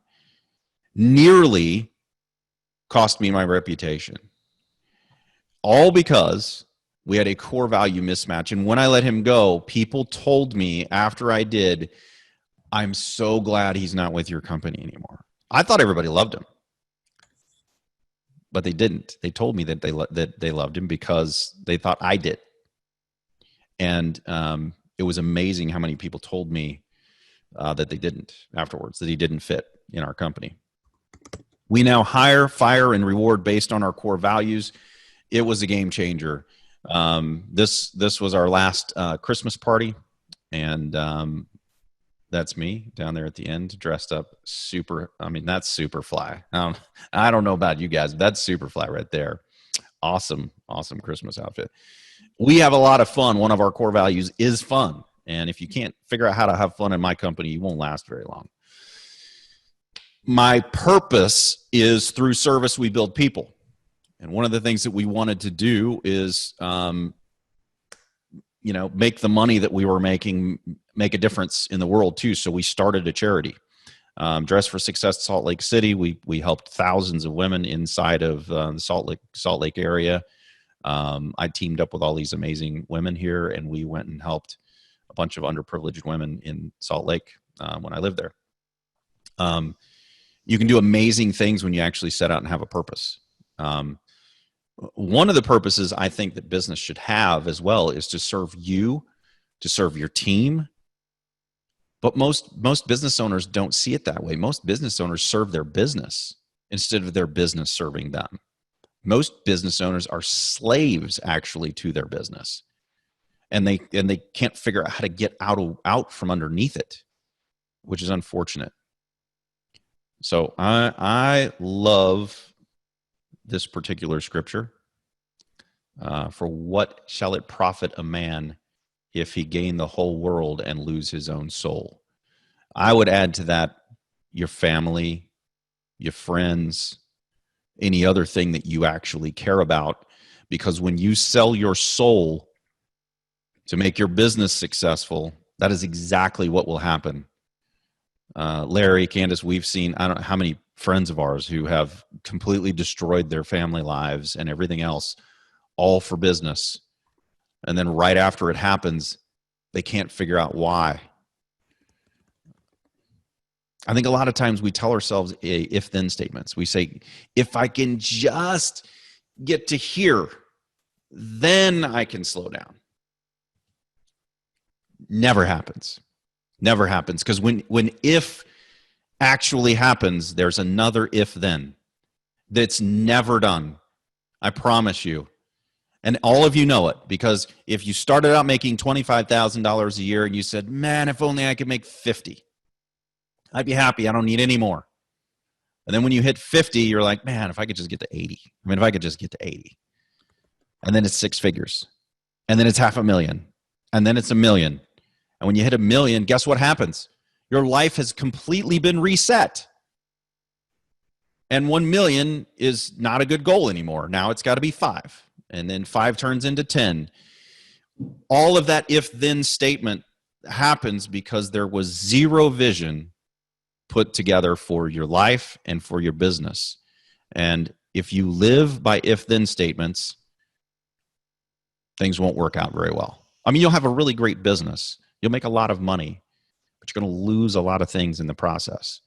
Nearly cost me my reputation. All because we had a core value mismatch. And when I let him go, people told me after I did, I'm so glad he's not with your company anymore. I thought everybody loved him, but they didn't. They told me that they loved him because they thought I did. And it was amazing how many people told me that they didn't afterwards, that he didn't fit in our company. We now hire, fire, and reward based on our core values. It was a game changer. This was our last Christmas party, and that's me down there at the end, dressed up super. I mean, that's super fly. I don't know about you guys, but that's super fly right there. Awesome Christmas outfit. We have a lot of fun. One of our core values is fun. And if you can't figure out how to have fun in my company, you won't last very long. My purpose is through service, we build people. And one of the things that we wanted to do is, make the money that we were making make a difference in the world too. So we started a charity, Dress for Success Salt Lake City. We helped thousands of women inside of the Salt Lake area. I teamed up with all these amazing women here, and we went and helped a bunch of underprivileged women in Salt Lake when I lived there. You can do amazing things when you actually set out and have a purpose. One of the purposes I think that business should have as well is to serve you, to serve your team. But most business owners don't see it that way. Most business owners serve their business instead of their business serving them. Most business owners are slaves actually to their business. And they can't figure out how to get out from underneath it, which is unfortunate. So I love this particular scripture. For what shall it profit a man if he gain the whole world and lose his own soul? I would add to that your family, your friends, any other thing that you actually care about. Because when you sell your soul to make your business successful, that is exactly what will happen. Larry, Candace, we've seen, I don't know how many friends of ours who have completely destroyed their family lives and everything else, all for business. And then right after it happens, they can't figure out why. I think a lot of times we tell ourselves if-then statements. We say, if I can just get to here, then I can slow down. Never happens. Never happens. Because when if actually happens, there's another if-then that's never done. I promise you. And all of you know it, because if you started out making $25,000 a year and you said, man, if only I could make 50, I'd be happy. I don't need any more. And then when you hit 50, you're like, man, if I could just get to 80. I mean, if I could just get to 80. And then it's six figures. And then it's $500,000. and then it's 1 million. And when you hit 1 million, guess what happens? Your life has completely been reset. And 1 million is not a good goal anymore. Now it's got to be 5. And then 5 turns into 10. All of that if-then statement happens because there was zero vision put together for your life and for your business. And if you live by if-then statements, things won't work out very well. I mean, you'll have a really great business. You'll make a lot of money, but you're going to lose a lot of things in the process.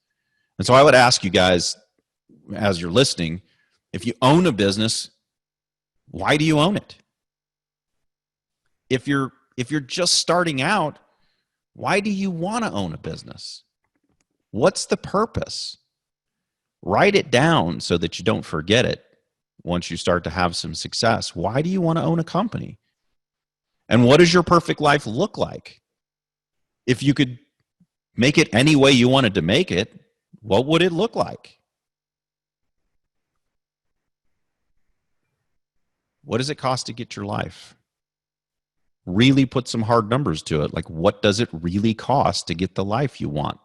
And so I would ask you guys, as you're listening, if you own a business, why do you own it? If you're just starting out, why do you want to own a business? What's the purpose? Write it down so that you don't forget it once you start to have some success. Why do you want to own a company? And what does your perfect life look like? If you could make it any way you wanted to make it, what would it look like? What does it cost to get your life? Really put some hard numbers to it. Like, what does it really cost to get the life you want?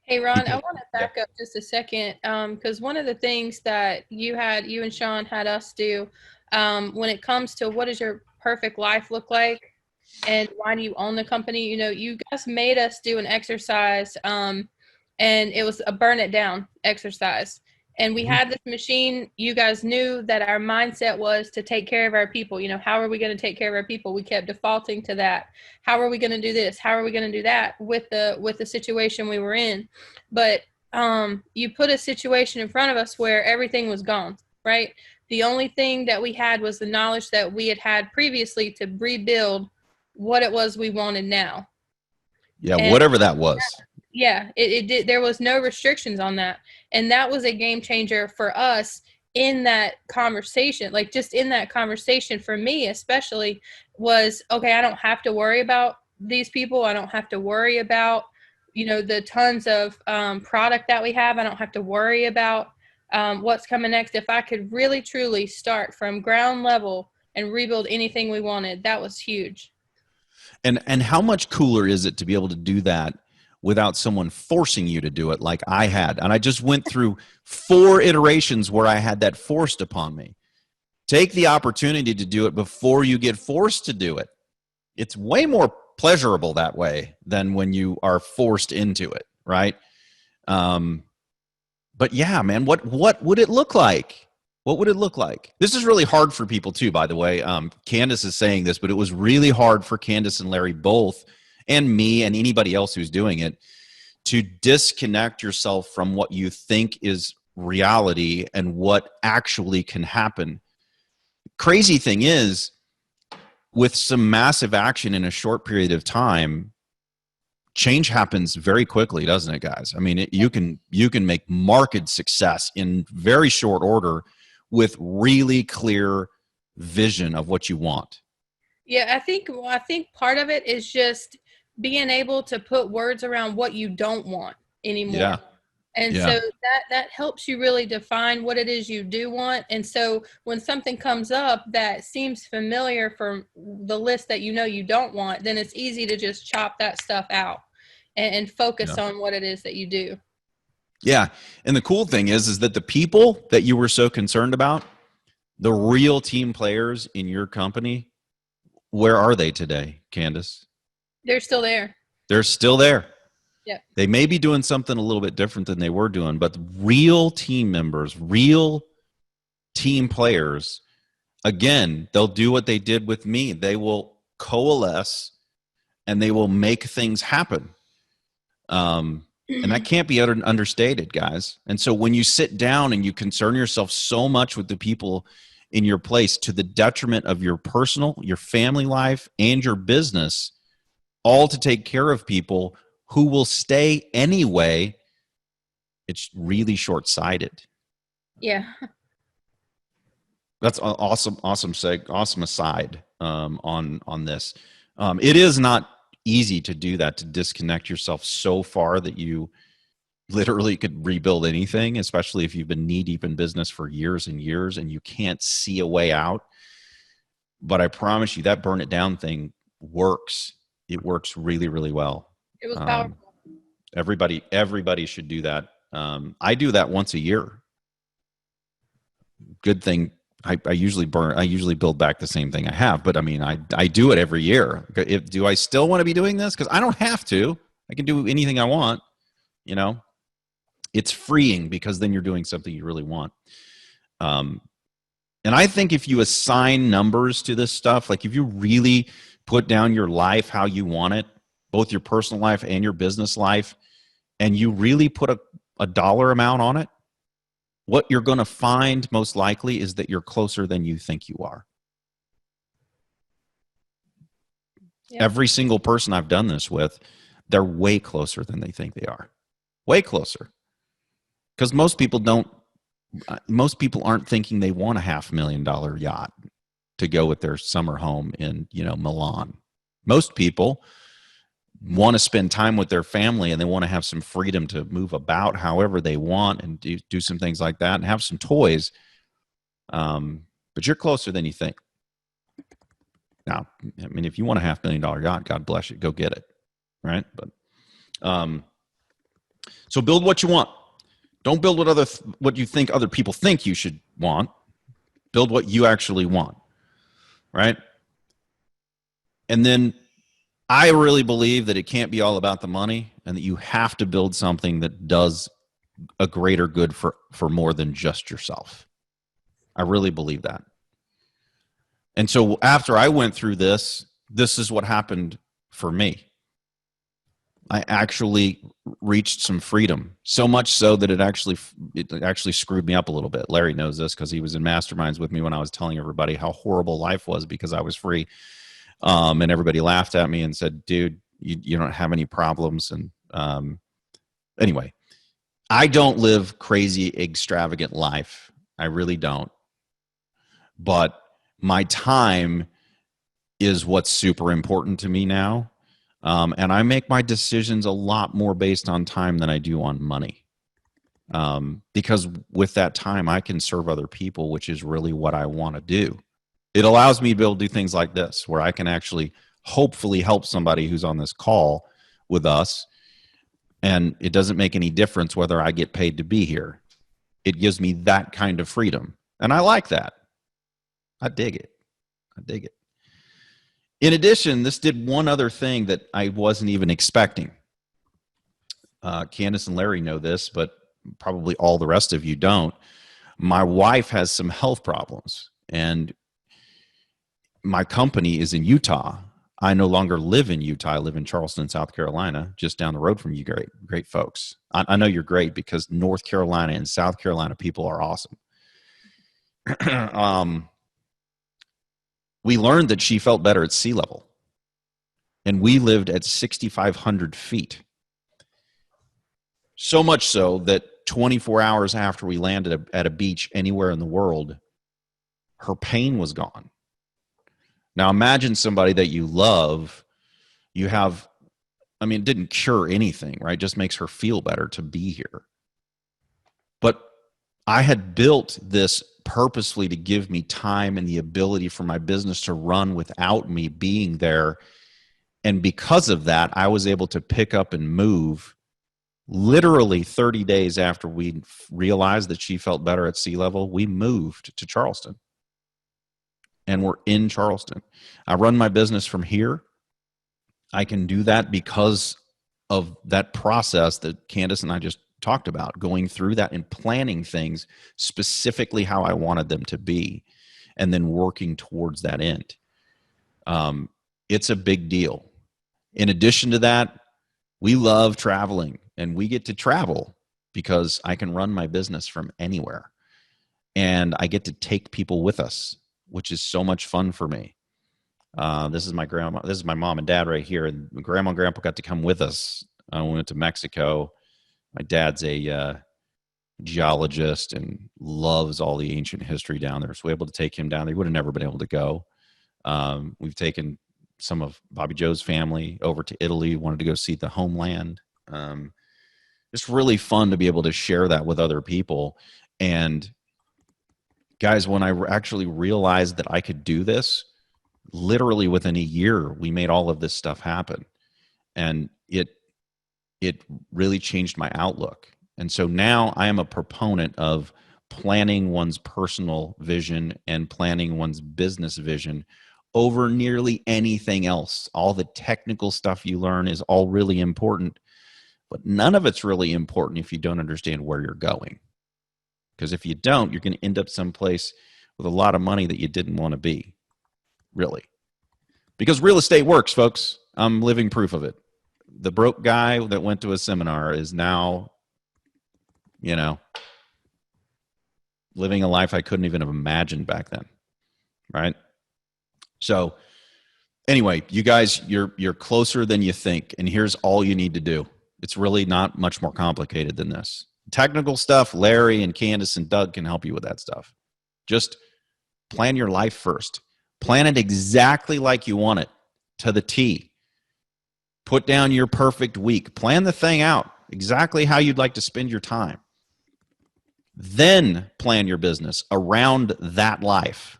Hey, Ron, I want to back up just a second because one of the things that you and Sean had us do when it comes to what does your perfect life look like and why do you own the company, you guys made us do an exercise and it was a burn it down exercise. And we had this machine. You guys knew that our mindset was to take care of our people. How are we going to take care of our people? We kept defaulting to that. How are we going to do this? How are we going to do that with the situation we were in? But you put a situation in front of us where everything was gone, right? The only thing that we had was the knowledge that we had previously to rebuild what it was we wanted now. Yeah, and whatever that was. Yeah, it did. There was no restrictions on that. And that was a game changer for us in that conversation. Like just in that conversation for me, especially was, okay, I don't have to worry about these people. I don't have to worry about, the tons of product that we have. I don't have to worry about what's coming next. If I could really, truly start from ground level and rebuild anything we wanted, that was huge. And how much cooler is it to be able to do that without someone forcing you to do it like I had? And I just went through 4 iterations where I had that forced upon me. Take the opportunity to do it before you get forced to do it. It's way more pleasurable that way than when you are forced into it, right? But yeah, man, what would it look like? What would it look like? This is really hard for people too, by the way. Candace is saying this, but it was really hard for Candace and Larry both, and me and anybody else who's doing it, to disconnect yourself from what you think is reality and what actually can happen. Crazy thing is, with some massive action in a short period of time, change happens very quickly, doesn't it, guys? I mean, you can make marked success in very short order with really clear vision of what you want. Yeah, I think part of it is just being able to put words around what you don't want anymore. Yeah. And so that helps you really define what it is you do want. And so when something comes up that seems familiar from the list that you don't want, then it's easy to just chop that stuff out and focus on what it is that you do. Yeah. And the cool thing is that the people that you were so concerned about, the real team players in your company, where are they today, Candace? They're still there. They're still there. Yeah. They may be doing something a little bit different than they were doing, but real team members, real team players, again, they'll do what they did with me. They will coalesce and they will make things happen. And that can't be understated, guys. And so when you sit down and you concern yourself so much with the people in your place to the detriment of your personal, your family life, and your business, all to take care of people who will stay anyway, it's really short-sighted. Yeah. That's awesome aside on this. It is not easy to do that, to disconnect yourself so far that you literally could rebuild anything, especially if you've been knee-deep in business for years and years and you can't see a way out. But I promise you that burn it down thing, works. It works really, really well. It was powerful. Everybody should do that. I do that once a year. Good thing. I usually build back the same thing I have, but I mean, I do it every year. Do I still want to be doing this? Because I don't have to. I can do anything I want. You know, it's freeing because then you're doing something you really want. And I think if you assign numbers to this stuff, like if you really put down your life how you want it, both your personal life and your business life, and you really put a dollar amount on it, what you're going to find most likely is that you're closer than you think you are. Yeah. Every single person I've done this with, they're way closer than they think they are. Way closer. Because most people aren't thinking they want a $500,000 yacht to go with their summer home in, Milan. Most people want to spend time with their family and they want to have some freedom to move about however they want and do some things like that and have some toys. But you're closer than you think. Now, I mean, if you want a $500,000 yacht, God bless you, go get it. Right. But, so build what you want. Don't build what you think other people think you should want. Build what you actually want. Right. And then I really believe that it can't be all about the money and that you have to build something that does a greater good for more than just yourself. I really believe that. And so after I went through this is what happened for me. I actually reached some freedom, so much so that it actually screwed me up a little bit. Larry knows this because he was in masterminds with me when I was telling everybody how horrible life was because I was free. And everybody laughed at me and said, dude, you don't have any problems. And anyway, I don't live crazy, extravagant life. I really don't. But my time is what's super important to me now. And I make my decisions a lot more based on time than I do on money. Because with that time, I can serve other people, which is really what I want to do. It allows me to be able to do things like this, where I can actually hopefully help somebody who's on this call with us. And it doesn't make any difference whether I get paid to be here. It gives me that kind of freedom. And I like that. I dig it. In addition, this did one other thing that I wasn't even expecting. Candace and Larry know this, but probably all the rest of you don't. My wife has some health problems, and my company is in Utah. I no longer live in Utah. I live in Charleston, South Carolina, just down the road from you great folks. I know you're great because North Carolina and South Carolina people are awesome. We learned that she felt better at sea level, and we lived at 6,500 feet. So much so that 24 hours after we landed at a beach anywhere in the world, her pain was gone. Now imagine somebody that you love, it didn't cure anything, right? It just makes her feel better to be here. But I had built this purposefully to give me time and the ability for my business to run without me being there. And because of that, I was able to pick up and move literally 30 days after we realized that she felt better at sea level. We moved to Charleston. And we're in Charleston. I run my business from here. I can do that because of that process that Candace and I just talked about, going through that and planning things specifically how I wanted them to be, and then working towards that end. It's a big deal. In addition to that, we love traveling, and we get to travel because I can run my business from anywhere, and I get to take people with us, which is so much fun for me. This is my grandma. This is my mom and dad right here, and grandma and grandpa got to come with us. We went to Mexico. My dad's a geologist and loves all the ancient history down there. So we're able to take him down there. He would have never been able to go. We've taken some of Bobby Joe's family over to Italy, wanted to go see the homeland. It's really fun to be able to share that with other people. And guys, when I actually realized that I could do this, literally within a year, we made all of this stuff happen. And it really changed my outlook. And so now I am a proponent of planning one's personal vision and planning one's business vision over nearly anything else. All the technical stuff you learn is all really important, but none of it's really important if you don't understand where you're going. Because if you don't, you're going to end up someplace with a lot of money that you didn't want to be, really. Because real estate works, folks. I'm living proof of it. The broke guy that went to a seminar is now, living a life I couldn't even have imagined back then, right? So anyway, you guys, you're closer than you think, and here's all you need to do. It's really not much more complicated than this. Technical stuff, Larry and Candace and Doug can help you with that stuff. Just plan your life first. Plan it exactly like you want it, to the T. Put down your perfect week. Plan the thing out exactly how you'd like to spend your time. Then plan your business around that life.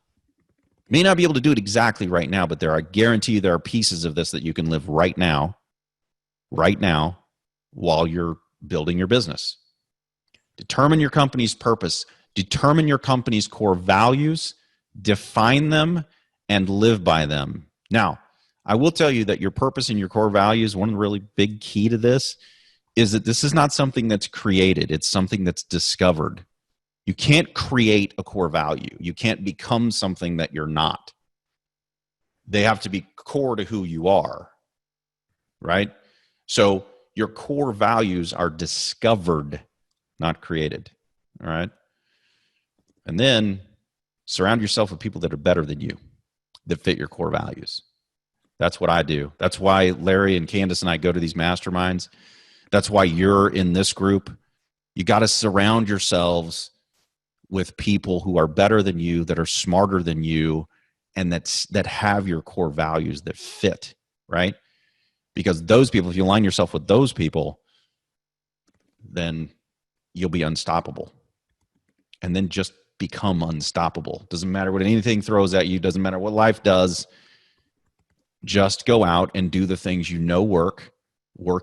May not be able to do it exactly right now, but I guarantee you there are pieces of this that you can live right now, while you're building your business. Determine your company's purpose. Determine your company's core values. Define them and live by them. Now, I will tell you that your purpose and your core values, one of the really big key to this is that this is not something that's created. It's something that's discovered. You can't create a core value. You can't become something that you're not. They have to be core to who you are, right? So your core values are discovered, not created, all right? And then surround yourself with people that are better than you, that fit your core values. That's what I do. That's why Larry and Candace and I go to these masterminds. That's why you're in this group. You got to surround yourselves with people who are better than you, that are smarter than you, and that have your core values that fit, right? Because those people, if you align yourself with those people, then you'll be unstoppable. And then just become unstoppable. Doesn't matter what anything throws at you. Doesn't matter what life does. Just go out and do the things you know work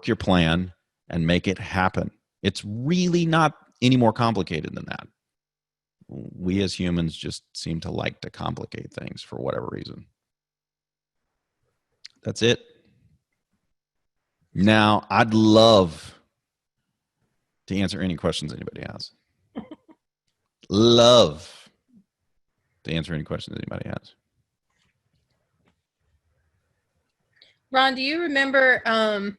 your plan, and make it happen. It's really not any more complicated than that. We as humans just seem to like to complicate things for whatever reason. That's it. Now, I'd love to answer any questions anybody has. Love to answer any questions anybody has. Ron, do you remember, I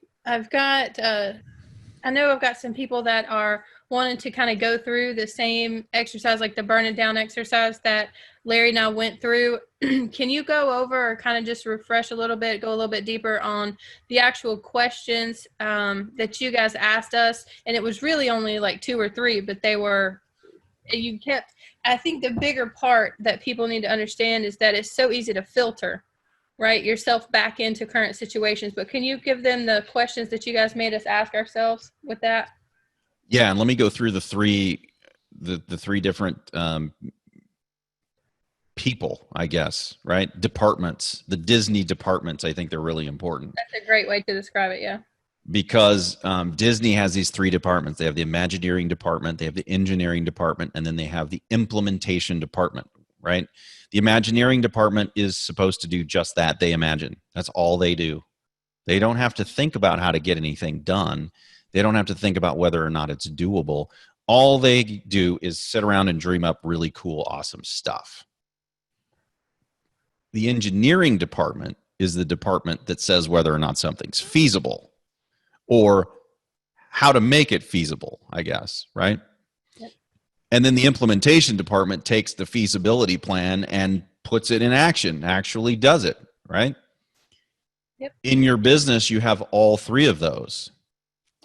know I've got some people that are wanting to kind of go through the same exercise, like the burn it down exercise that Larry and I went through. Can you go over or kind of just refresh a little bit, go a little bit deeper on the actual questions that you guys asked us? And it was really only like 2 or 3, but I think the bigger part that people need to understand is that it's so easy to filter, right, yourself back into current situations. But can you give them the questions that you guys made us ask ourselves with that? Yeah, and let me go through the three different people, I guess, right? Departments, the Disney departments. I think they're really important. That's a great way to describe it, yeah. Because Disney has these 3 departments. They have the Imagineering department, they have the Engineering department, and then they have the Implementation department, right? The Imagineering department is supposed to do just that. They imagine. That's all they do. They don't have to think about how to get anything done. They don't have to think about whether or not it's doable. All they do is sit around and dream up really cool, awesome stuff. The Engineering department is the department that says whether or not something's feasible or how to make it feasible, I guess, right? Yep. And then the Implementation department takes the feasibility plan and puts it in action, actually does it, right? Yep. In your business, you have all 3 of those,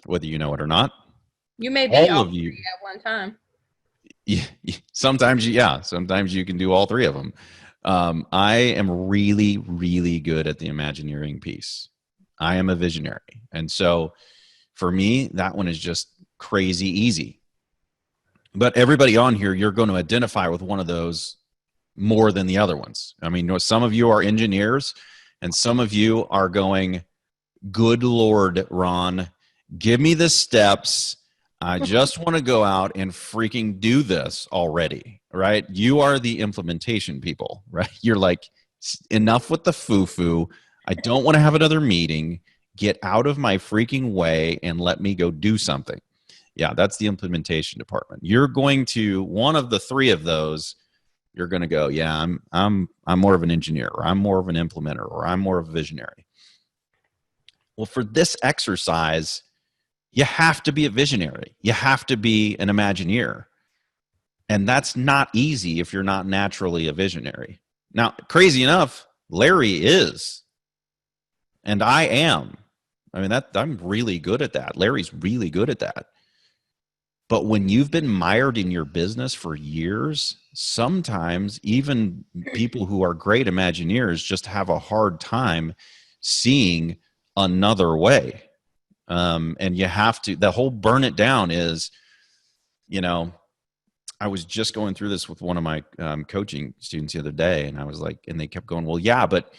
whether you know it or not. You may be all of you at one time. Yeah, sometimes you can do all 3 of them. I am really, really good at the Imagineering piece. I am a visionary. And so for me, that one is just crazy easy. But everybody on here, you're going to identify with one of those more than the other ones. I mean, some of you are engineers and some of you are going, good Lord, Ron, give me the steps. I just want to go out and freaking do this already, right? You are the implementation people, right? You're like, enough with the foo-foo. I don't want to have another meeting. Get out of my freaking way and let me go do something. Yeah, that's the implementation department. You're going to, one of the three of those, you're going to go, yeah, I'm more of an engineer, or I'm more of an implementer, or I'm more of a visionary. Well, for this exercise, you have to be a visionary. You have to be an Imagineer. And that's not easy if you're not naturally a visionary. Now, crazy enough, Larry is. And I am. I mean, I'm really good at that. Larry's really good at that. But when you've been mired in your business for years, sometimes even people who are great Imagineers just have a hard time seeing another way. And you have to, the whole burn it down is, you know, I was just going through this with one of my coaching students the other day, and I was like, and they kept going, well, yeah, but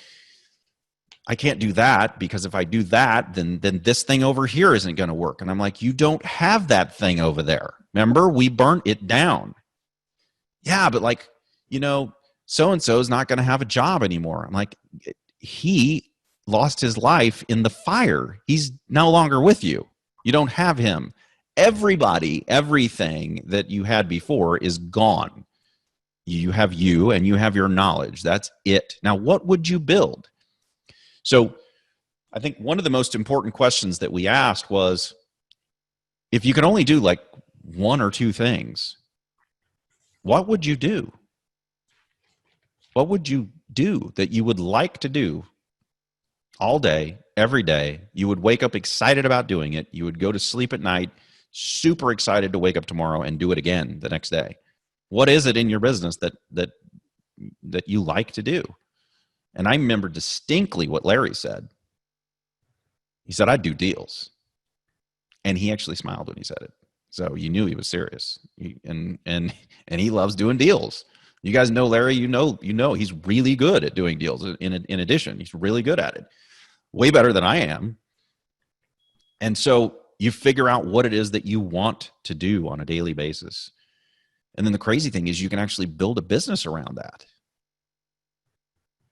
I can't do that because if I do that, then this thing over here isn't going to work. And I'm like, you don't have that thing over there. Remember, we burnt it down. Yeah, but like, you know, so-and-so is not going to have a job anymore. I'm like, he lost his life in the fire. He's no longer with you. You don't have him. Everybody, everything that you had before is gone. You have you and you have your knowledge. That's it. Now, what would you build? So I think one of the most important questions that we asked was, if you could only do like one or two things, what would you do? What would you do that you would like to do all day, every day? You would wake up excited about doing it. You would go to sleep at night super excited to wake up tomorrow and do it again the next day. What is it in your business that you like to do? And I remember distinctly what Larry said. He said, I do deals. And he actually smiled when he said it. So you knew he was serious. And he loves doing deals. You guys know Larry, you know he's really good at doing deals. In addition, he's really good at it. Way better than I am. And so you figure out what it is that you want to do on a daily basis. And then the crazy thing is you can actually build a business around that.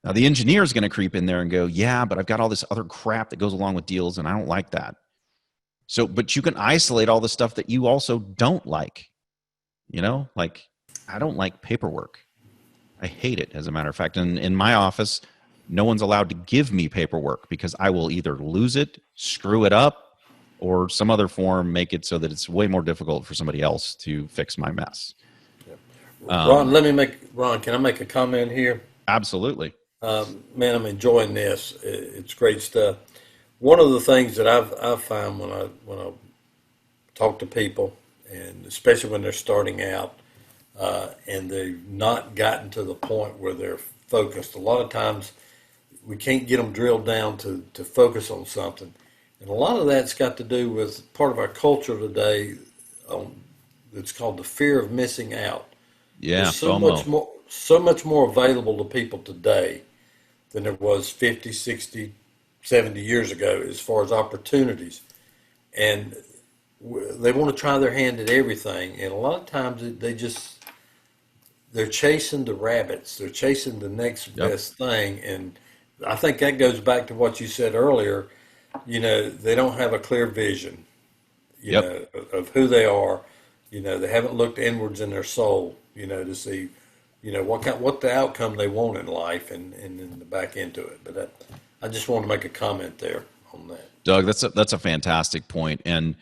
Now, the engineer is going to creep in there and go, yeah, but I've got all this other crap that goes along with deals, and I don't like that. So, but you can isolate all the stuff that you also don't like. You know, like, I don't like paperwork. I hate it, as a matter of fact. And in my office, no one's allowed to give me paperwork because I will either lose it, screw it up, or some other form make it so that it's way more difficult for somebody else to fix my mess. Ron, can I make a comment here? Absolutely. Man, I'm enjoying this. It's great stuff. One of the things that I've found when I talk to people, and especially when they're starting out, and they've not gotten to the point where they're focused. A lot of times we can't get them drilled down to focus on something. And a lot of that's got to do with part of our culture today that's called the fear of missing out. Yeah, There's so much more available to people today than there was 50, 60, 70 years ago as far as opportunities. And they want to try their hand at everything. And a lot of times they're chasing the rabbits. They're chasing the next best thing. And I think that goes back to what you said earlier. You know, they don't have a clear vision, you know, of who they are. You know, they haven't looked inwards in their soul, you know, to see, you know, what the outcome they want in life and then to back into it. But I just want to make a comment there on that. Doug, that's a fantastic point. And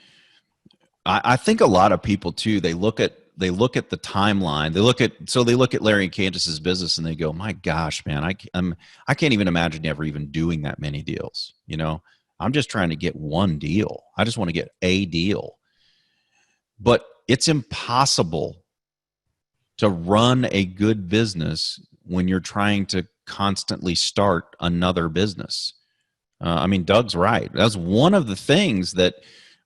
I think a lot of people too, they look at the timeline. They look at Larry and Candace's business and they go, my gosh, man, I can't even imagine ever even doing that many deals. You know, I'm just trying to get one deal. I just want to get a deal. But it's impossible to run a good business when you're trying to constantly start another business. I mean, Doug's right. That's one of the things that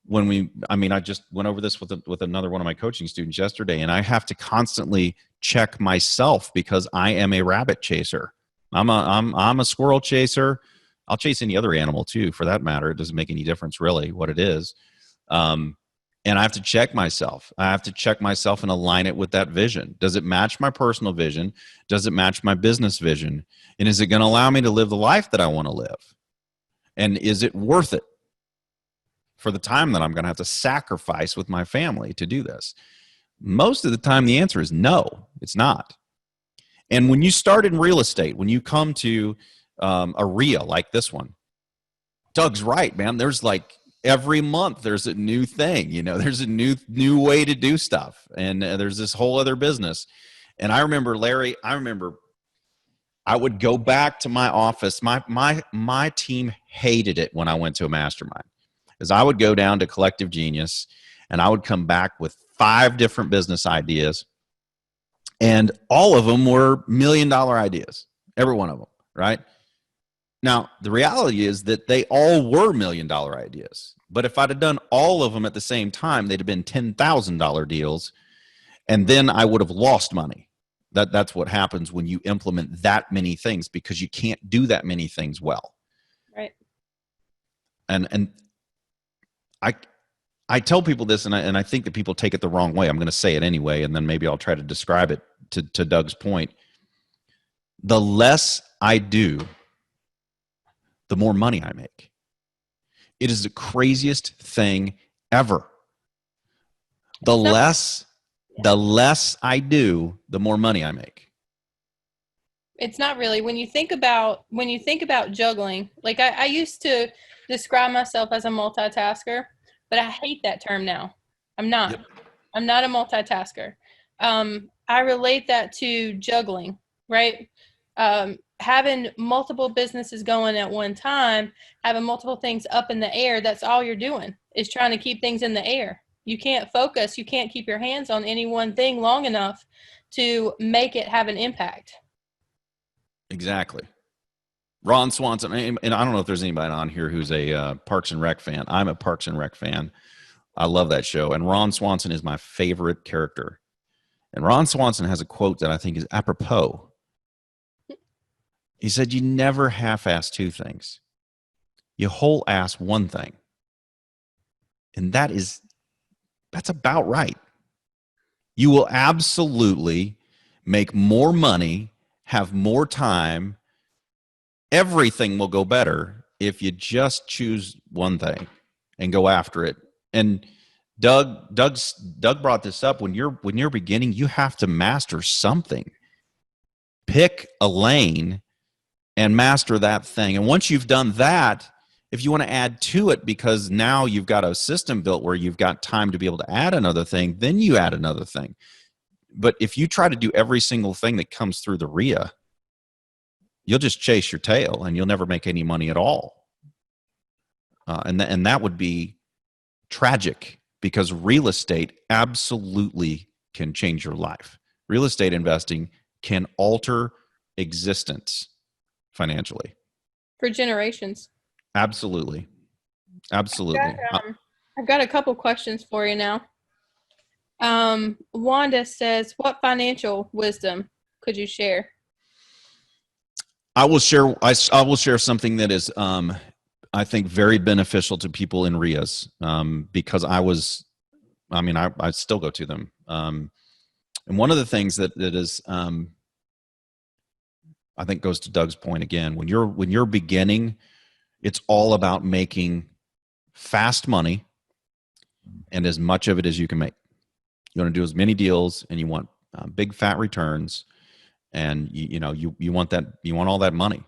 I just went over this with another one of my coaching students yesterday, and I have to constantly check myself because I am a rabbit chaser. I'm a squirrel chaser. I'll chase any other animal too, for that matter. It doesn't make any difference really what it is. And I have to check myself. I have to check myself and align it with that vision. Does it match my personal vision? Does it match my business vision? And is it going to allow me to live the life that I want to live? And is it worth it for the time that I'm going to have to sacrifice with my family to do this? Most of the time, the answer is no, it's not. And when you start in real estate, when you come to a REIA like this one, Doug's right, man. There's like every month there's a new thing, there's a new way to do stuff. And there's this whole other business. And I remember, Larry, I would go back to my office. My team hated it when I went to a mastermind, because I would go down to Collective Genius and I would come back with 5 different business ideas. And all of them were $1 million ideas, every one of them, right? Now, the reality is that they all were $1 million ideas. But if I'd have done all of them at the same time, they'd have been $10,000 deals. And then I would have lost money. That's what happens when you implement that many things, because you can't do that many things well. Right. And I tell people this, and I think that people take it the wrong way. I'm going to say it anyway, and then maybe I'll try to describe it to Doug's point. The less I do, the more money I make. It is the craziest thing ever. The less I do, the more money I make. It's not really. When you think about juggling, like I used to describe myself as a multitasker, but I hate that term now. I'm not. Yep. I'm not a multitasker. I relate that to juggling, right? Having multiple businesses going at one time, having multiple things up in the air, that's all you're doing, is trying to keep things in the air. You can't focus. You can't keep your hands on any one thing long enough to make it have an impact. Exactly. Ron Swanson, and I don't know if there's anybody on here who's a Parks and Rec fan. I'm a Parks and Rec fan. I love that show. And Ron Swanson is my favorite character. And Ron Swanson has a quote that I think is apropos. He said, "You never half-ass 2 things. You whole-ass 1 thing." And that's about right. You will absolutely make more money, have more time. Everything will go better if you just choose 1 thing and go after it. And Doug brought this up. When you're beginning, you have to master something. Pick a lane and master that thing. And once you've done that, if you want to add to it, because now you've got a system built where you've got time to be able to add another thing, then you add another thing. But if you try to do every single thing that comes through the REIA, you'll just chase your tail and you'll never make any money at all. And that would be tragic, because real estate absolutely can change your life. Real estate investing can alter existence financially. For generations. Absolutely. Absolutely. I've got a couple questions for you now. Wanda says, what financial wisdom could you share? I will share something that is, I think, very beneficial to people in REIAs, because I still go to them. And one of the things that is, I think goes to Doug's point again, when you're beginning, it's all about making fast money and as much of it as you can make. You want to do as many deals, and you want big fat returns, and you want all that money.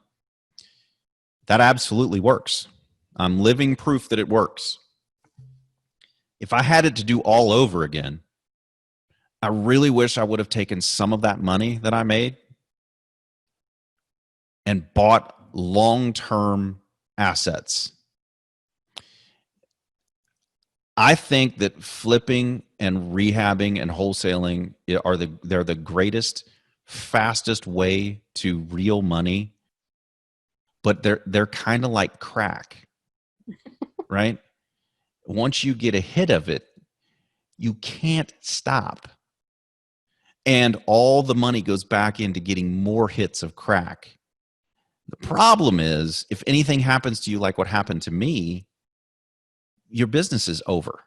That absolutely works. I'm living proof that it works. If I had it to do all over again, I really wish I would have taken some of that money that I made and bought long-term assets. I think that flipping and rehabbing and wholesaling they're the greatest, fastest way to real money, but they're kind of like crack, right? once you get a hit of it, you can't stop. And all the money goes back into getting more hits of crack. The problem is, if anything happens to you like what happened to me, your business is over.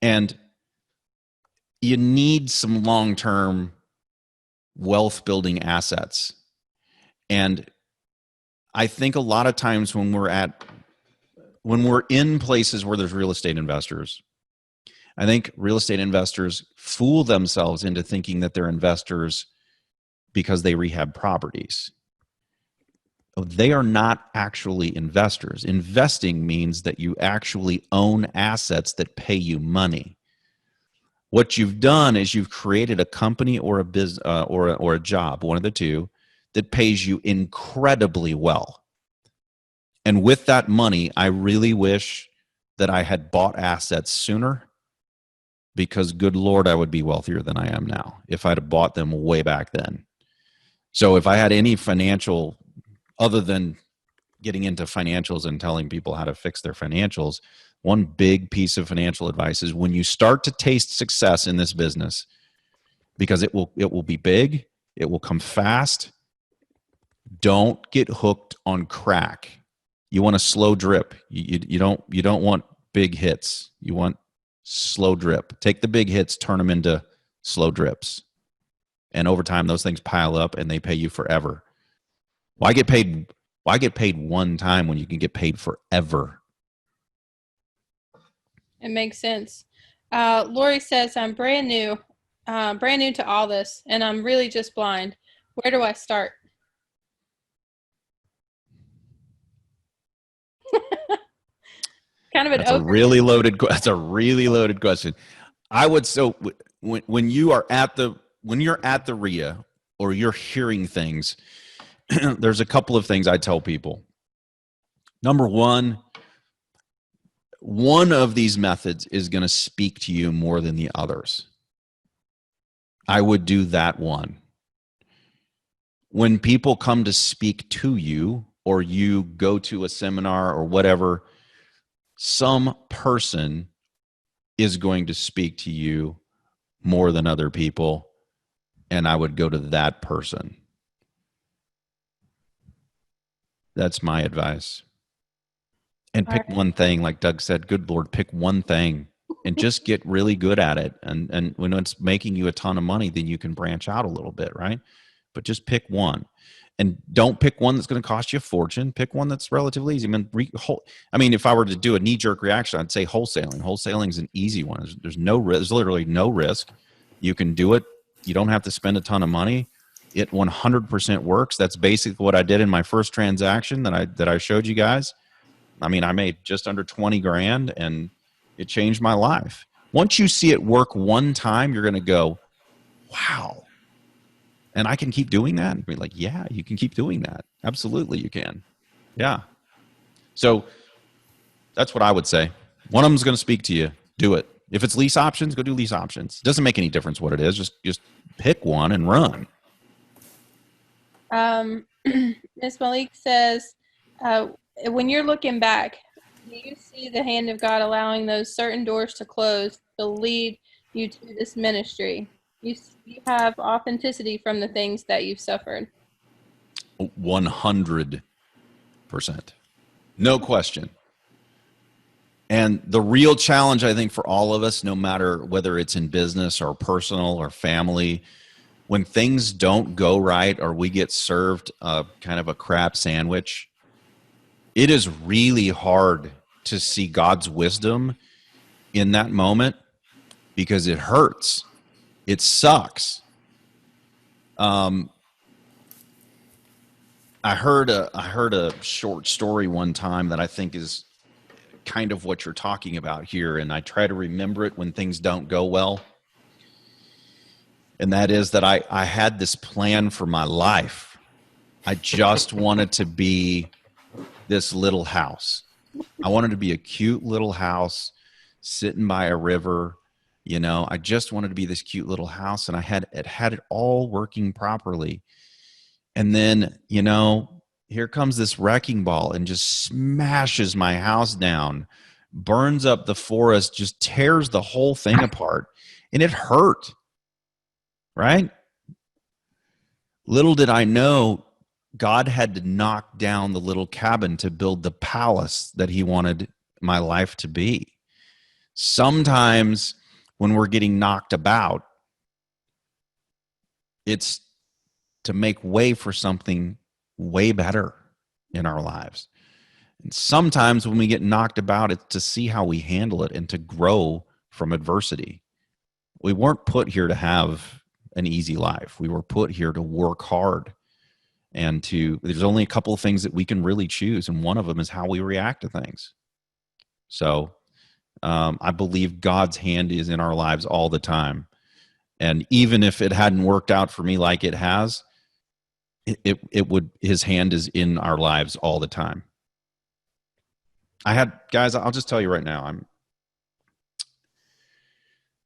And you need some long-term wealth building assets. And I think a lot of times when we're in places where there's real estate investors, I think real estate investors fool themselves into thinking that they're investors because they rehab properties. They are not actually investors. Investing means that you actually own assets that pay you money. What you've done is you've created a company or a business or a job, one of the two, that pays you incredibly well. And with that money, I really wish that I had bought assets sooner, because good Lord, I would be wealthier than I am now if I'd have bought them way back then. So if I had any financial, other than getting into financials and telling people how to fix their financials, one big piece of financial advice is when you start to taste success in this business, because it will be big, it will come fast, don't get hooked on crack. You want a slow drip. You don't want big hits. You want slow drip. Take the big hits, turn them into slow drips. And over time, those things pile up and they pay you forever. Why get paid one time when you can get paid forever? It makes sense. Lori says, I'm brand new to all this, and I'm really just blind. Where do I start? Kind of an That's a really loaded question. I would, so when you're at the REIA or you're hearing things, there's a couple of things I tell people. Number one of these methods is going to speak to you more than the others. I would do that one. When people come to speak to you, or you go to a seminar or whatever, some person is going to speak to you more than other people, and I would go to that person. That's my advice. And pick one thing, like Doug said, good Lord, pick one thing and just get really good at it. And when it's making you a ton of money, then you can branch out a little bit, right? But just pick one. And don't pick one that's going to cost you a fortune. Pick one that's relatively easy. I mean, if I were to do a knee-jerk reaction, I'd say wholesaling. Wholesaling is an easy one. There's literally no risk. You can do it. You don't have to spend a ton of money. It 100% works. That's basically what I did in my first transaction that I showed you guys. I mean, I made just under 20 grand, and it changed my life. Once you see it work one time, you're going to go, wow. And I can keep doing that? And be like, yeah, you can keep doing that. Absolutely, you can. Yeah. So that's what I would say. One of them is going to speak to you. Do it. If it's lease options, go do lease options. It doesn't make any difference what it is. Just pick one and run. Ms. Malik says, when you're looking back, do you see the hand of God allowing those certain doors to close to lead you to this ministry? You have authenticity from the things that you've suffered. 100%. No question. And the real challenge, I think, for all of us, no matter whether it's in business or personal or family, when things don't go right or we get served kind of a crap sandwich, it is really hard to see God's wisdom in that moment because it hurts. It sucks. I heard a short story one time that I think is kind of what you're talking about here, and I try to remember it when things don't go well. And that is that I had this plan for my life. I just wanted to be this little house. I wanted to be a cute little house sitting by a river. You know, I just wanted to be this cute little house, and I had it all working properly. And then, you know, here comes this wrecking ball and just smashes my house down, burns up the forest, just tears the whole thing apart. And it hurt, right? Little did I know, God had to knock down the little cabin to build the palace that he wanted my life to be. Sometimes when we're getting knocked about, it's to make way for something way better in our lives. And sometimes when we get knocked about, it's to see how we handle it and to grow from adversity. We weren't put here to have an easy life. We were put here to work hard, and there's only a couple of things that we can really choose, and one of them is how we react to things. So I believe God's hand is in our lives all the time. And even if it hadn't worked out for me like it has, his hand is in our lives all the time. Guys, I'll just tell you right now,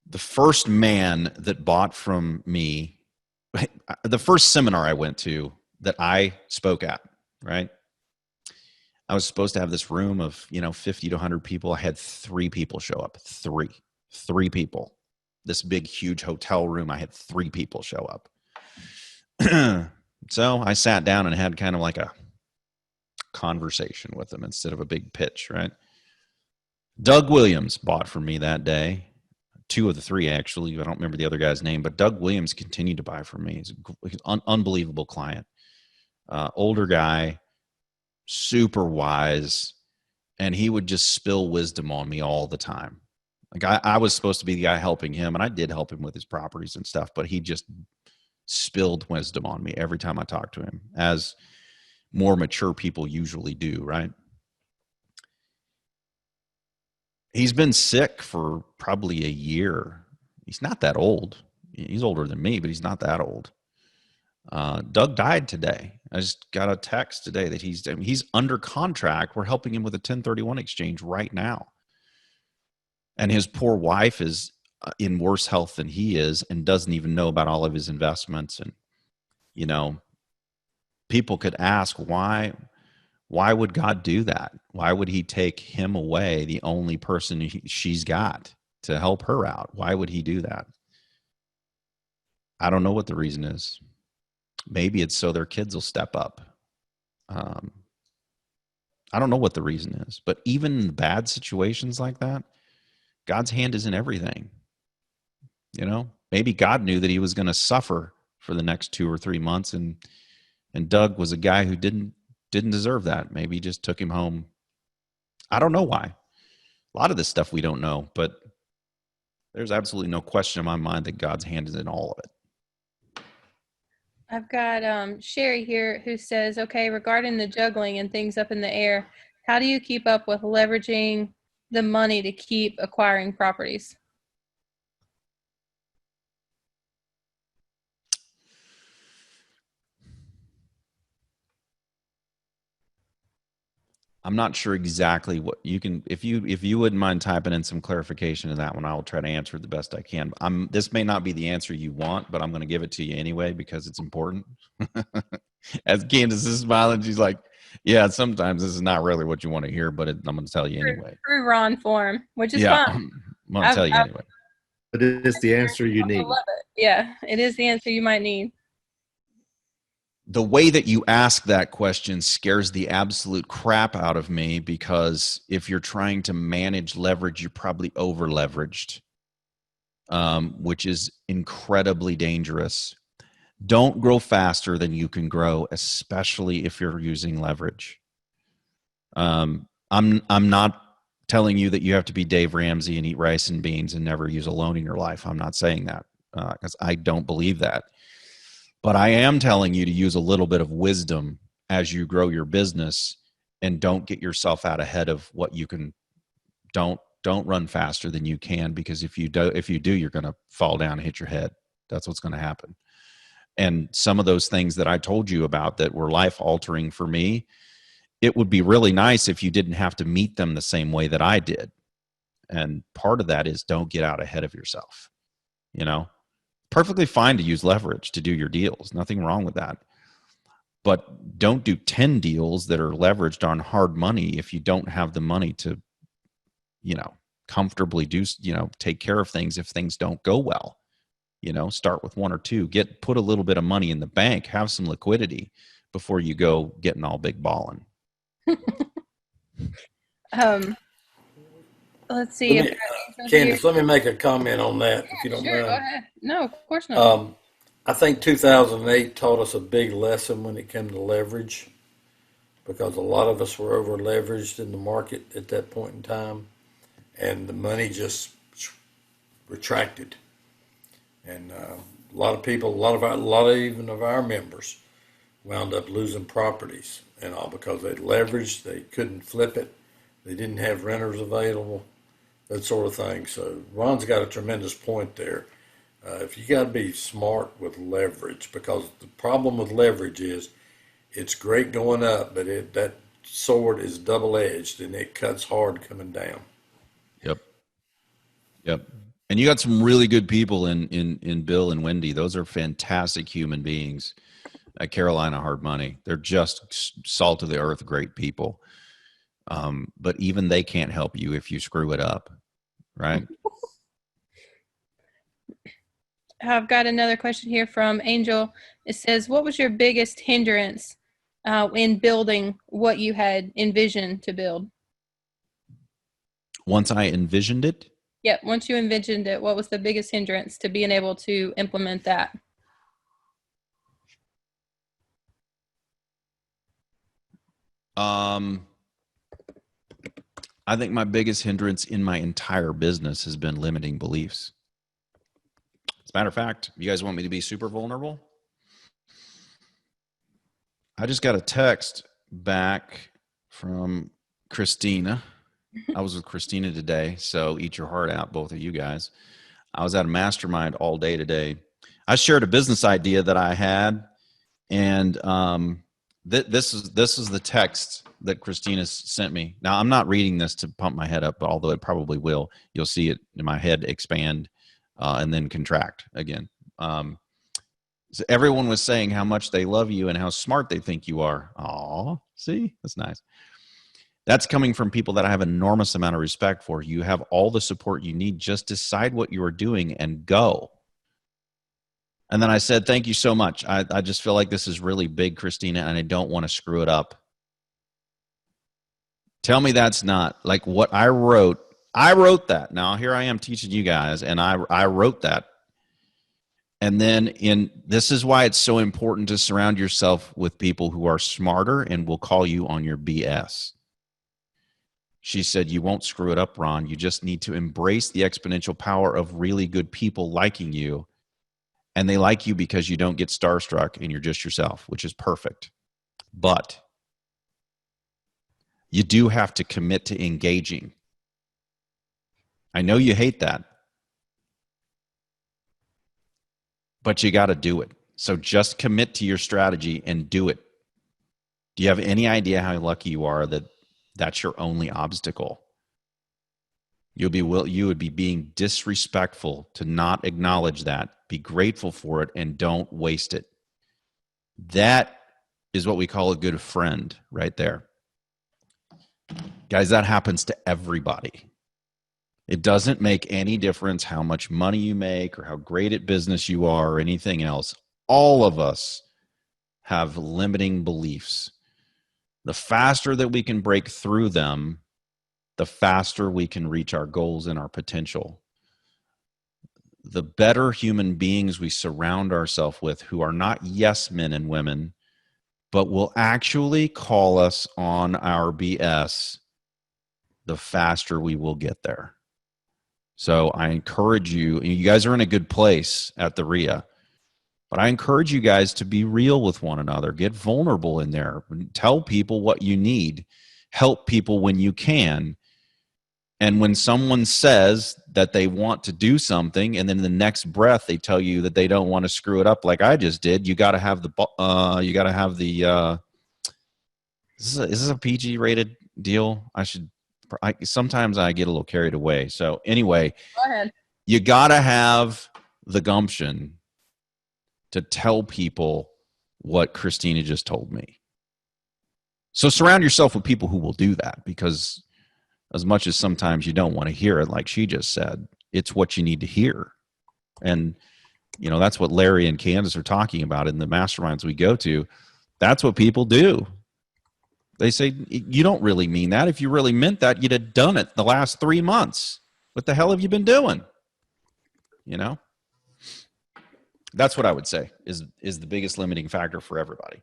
the first man that bought from me, the first seminar I went to that I spoke at, right? I was supposed to have this room of, 50 to 100 people. I had 3 people show up. Three people. This big, huge hotel room, I had 3 people show up. So I sat down and had kind of like a conversation with them instead of a big pitch, right? Doug Williams bought from me that day. 2 of the 3, actually. I don't remember the other guy's name, but Doug Williams continued to buy from me. He's an unbelievable client. Older guy, super wise, and he would just spill wisdom on me all the time. Like I was supposed to be the guy helping him, and I did help him with his properties and stuff, but he just spilled wisdom on me every time I talked to him, as more mature people usually do, right? He's been sick for probably a year. He's not that old. He's older than me, but he's not that old. Doug died today. I just got a text today that he's under contract. We're helping him with a 1031 exchange right now. And his poor wife is in worse health than he is and doesn't even know about all of his investments. And, people could ask, why would God do that? Why would he take him away, the only person she's got to help her out? Why would he do that? I don't know what the reason is. Maybe it's so their kids will step up. I don't know what the reason is, but even in bad situations like that, God's hand is in everything. Maybe God knew that he was going to suffer for the next 2 or 3 months, and Doug was a guy who didn't deserve that. Maybe he just took him home. I don't know why. A lot of this stuff we don't know, but there's absolutely no question in my mind that God's hand is in all of it. I've got Sherry here who says, okay, regarding the juggling and things up in the air, how do you keep up with leveraging the money to keep acquiring properties? I'm not sure exactly what you can, if you wouldn't mind typing in some clarification to that one, I will try to answer it the best I can. This may not be the answer you want, but I'm going to give it to you anyway because it's important. As Candace is smiling, she's like, yeah, sometimes this is not really what you want to hear, but I'm going to tell you anyway. Through Ron form, which is fine. I'm going to tell you anyway. But it is the answer you need. I love it. Yeah, it is the answer you might need. The way that you ask that question scares the absolute crap out of me, because if you're trying to manage leverage, you're probably over leveraged, which is incredibly dangerous. Don't grow faster than you can grow, especially if you're using leverage. I'm not telling you that you have to be Dave Ramsey and eat rice and beans and never use a loan in your life. I'm not saying that because I don't believe that. But I am telling you to use a little bit of wisdom as you grow your business, and don't get yourself out ahead of what you can. Don't run faster than you can, because if you do, you're going to fall down and hit your head. That's what's going to happen. And some of those things that I told you about that were life altering for me, it would be really nice if you didn't have to meet them the same way that I did. And part of that is don't get out ahead of yourself. Perfectly fine to use leverage to do your deals. Nothing wrong with that. But don't do 10 deals that are leveraged on hard money if you don't have the money to, comfortably take care of things if things don't go well. Start with one or two, put a little bit of money in the bank, have some liquidity before you go getting all big balling. Let's see. Candace, let me make a comment on that, if you don't Sure, go mind. ahead. No, of course not. I think 2008 taught us a big lesson when it came to leverage, because a lot of us were over leveraged in the market at that point in time, and the money just retracted. And a lot of people, a lot of even of our members wound up losing properties and all because they leveraged, they couldn't flip it, they didn't have renters available, that sort of thing. So Ron's got a tremendous point there. If you got to be smart with leverage, because the problem with leverage is it's great going up, but that sword is double-edged and it cuts hard coming down. Yep. And you got some really good people in Bill and Wendy. Those are fantastic human beings at Carolina Hard Money. They're just salt of the earth, great people. But even they can't help you if you screw it up, right? I've got another question here from Angel. It says, what was your biggest hindrance in building what you had envisioned to build? Once I envisioned it? Yep. Once you envisioned it, what was the biggest hindrance to being able to implement that? I think my biggest hindrance in my entire business has been limiting beliefs. As a matter of fact, you guys want me to be super vulnerable? I just got a text back from Christina. I was with Christina today, so eat your heart out, both of you guys. I was at a mastermind all day today. I shared a business idea that I had, and this is the text that Christina sent me. Now, I'm not reading this to pump my head up, although it probably will. You'll see it in my head expand and then contract again. So everyone was saying how much they love you and how smart they think you are. Aw, see? That's nice. That's coming from people that I have an enormous amount of respect for. You have all the support you need. Just decide what you are doing and go. And then I said, thank you so much. I just feel like this is really big, Christina, and I don't want to screw it up. Tell me that's not like what I wrote. I wrote that. Now here I am teaching you guys, and I wrote that. And then this is why it's so important to surround yourself with people who are smarter and will call you on your BS. She said, you won't screw it up, Ron. You just need to embrace the exponential power of really good people liking you. And they like you because you don't get starstruck and you're just yourself, which is perfect. But you do have to commit to engaging. I know you hate that, but you got to do it. So just commit to your strategy and do it. Do you have any idea how lucky you are that that's your only obstacle? You would be being disrespectful to not acknowledge that. Be grateful for it and don't waste it. That is what we call a good friend right there. Guys, that happens to everybody. It doesn't make any difference how much money you make or how great at business you are or anything else. All of us have limiting beliefs. The faster that we can break through them, the faster we can reach our goals and our potential. The better human beings we surround ourselves with, who are not yes men and women, but will actually call us on our BS, the faster we will get there. So I encourage you, and you guys are in a good place at the REIA, but I encourage you guys to be real with one another. Get vulnerable in there. Tell people what you need. Help people when you can. And when someone says that they want to do something, and then the next breath they tell you that they don't want to screw it up, like I just did, you got to have the. Is this a PG rated deal? Sometimes I get a little carried away. So anyway, Go ahead. You got to have the gumption to tell people what Christina just told me. So surround yourself with people who will do that, because as much as sometimes you don't want to hear it, like she just said. It's what you need to hear. And, you know, that's what Larry and Candace are talking about in the masterminds we go to. That's what people do. They say, you don't really mean that. If you really meant that, you'd have done it the last 3 months. What the hell have you been doing? You know? That's what I would say is the biggest limiting factor for everybody.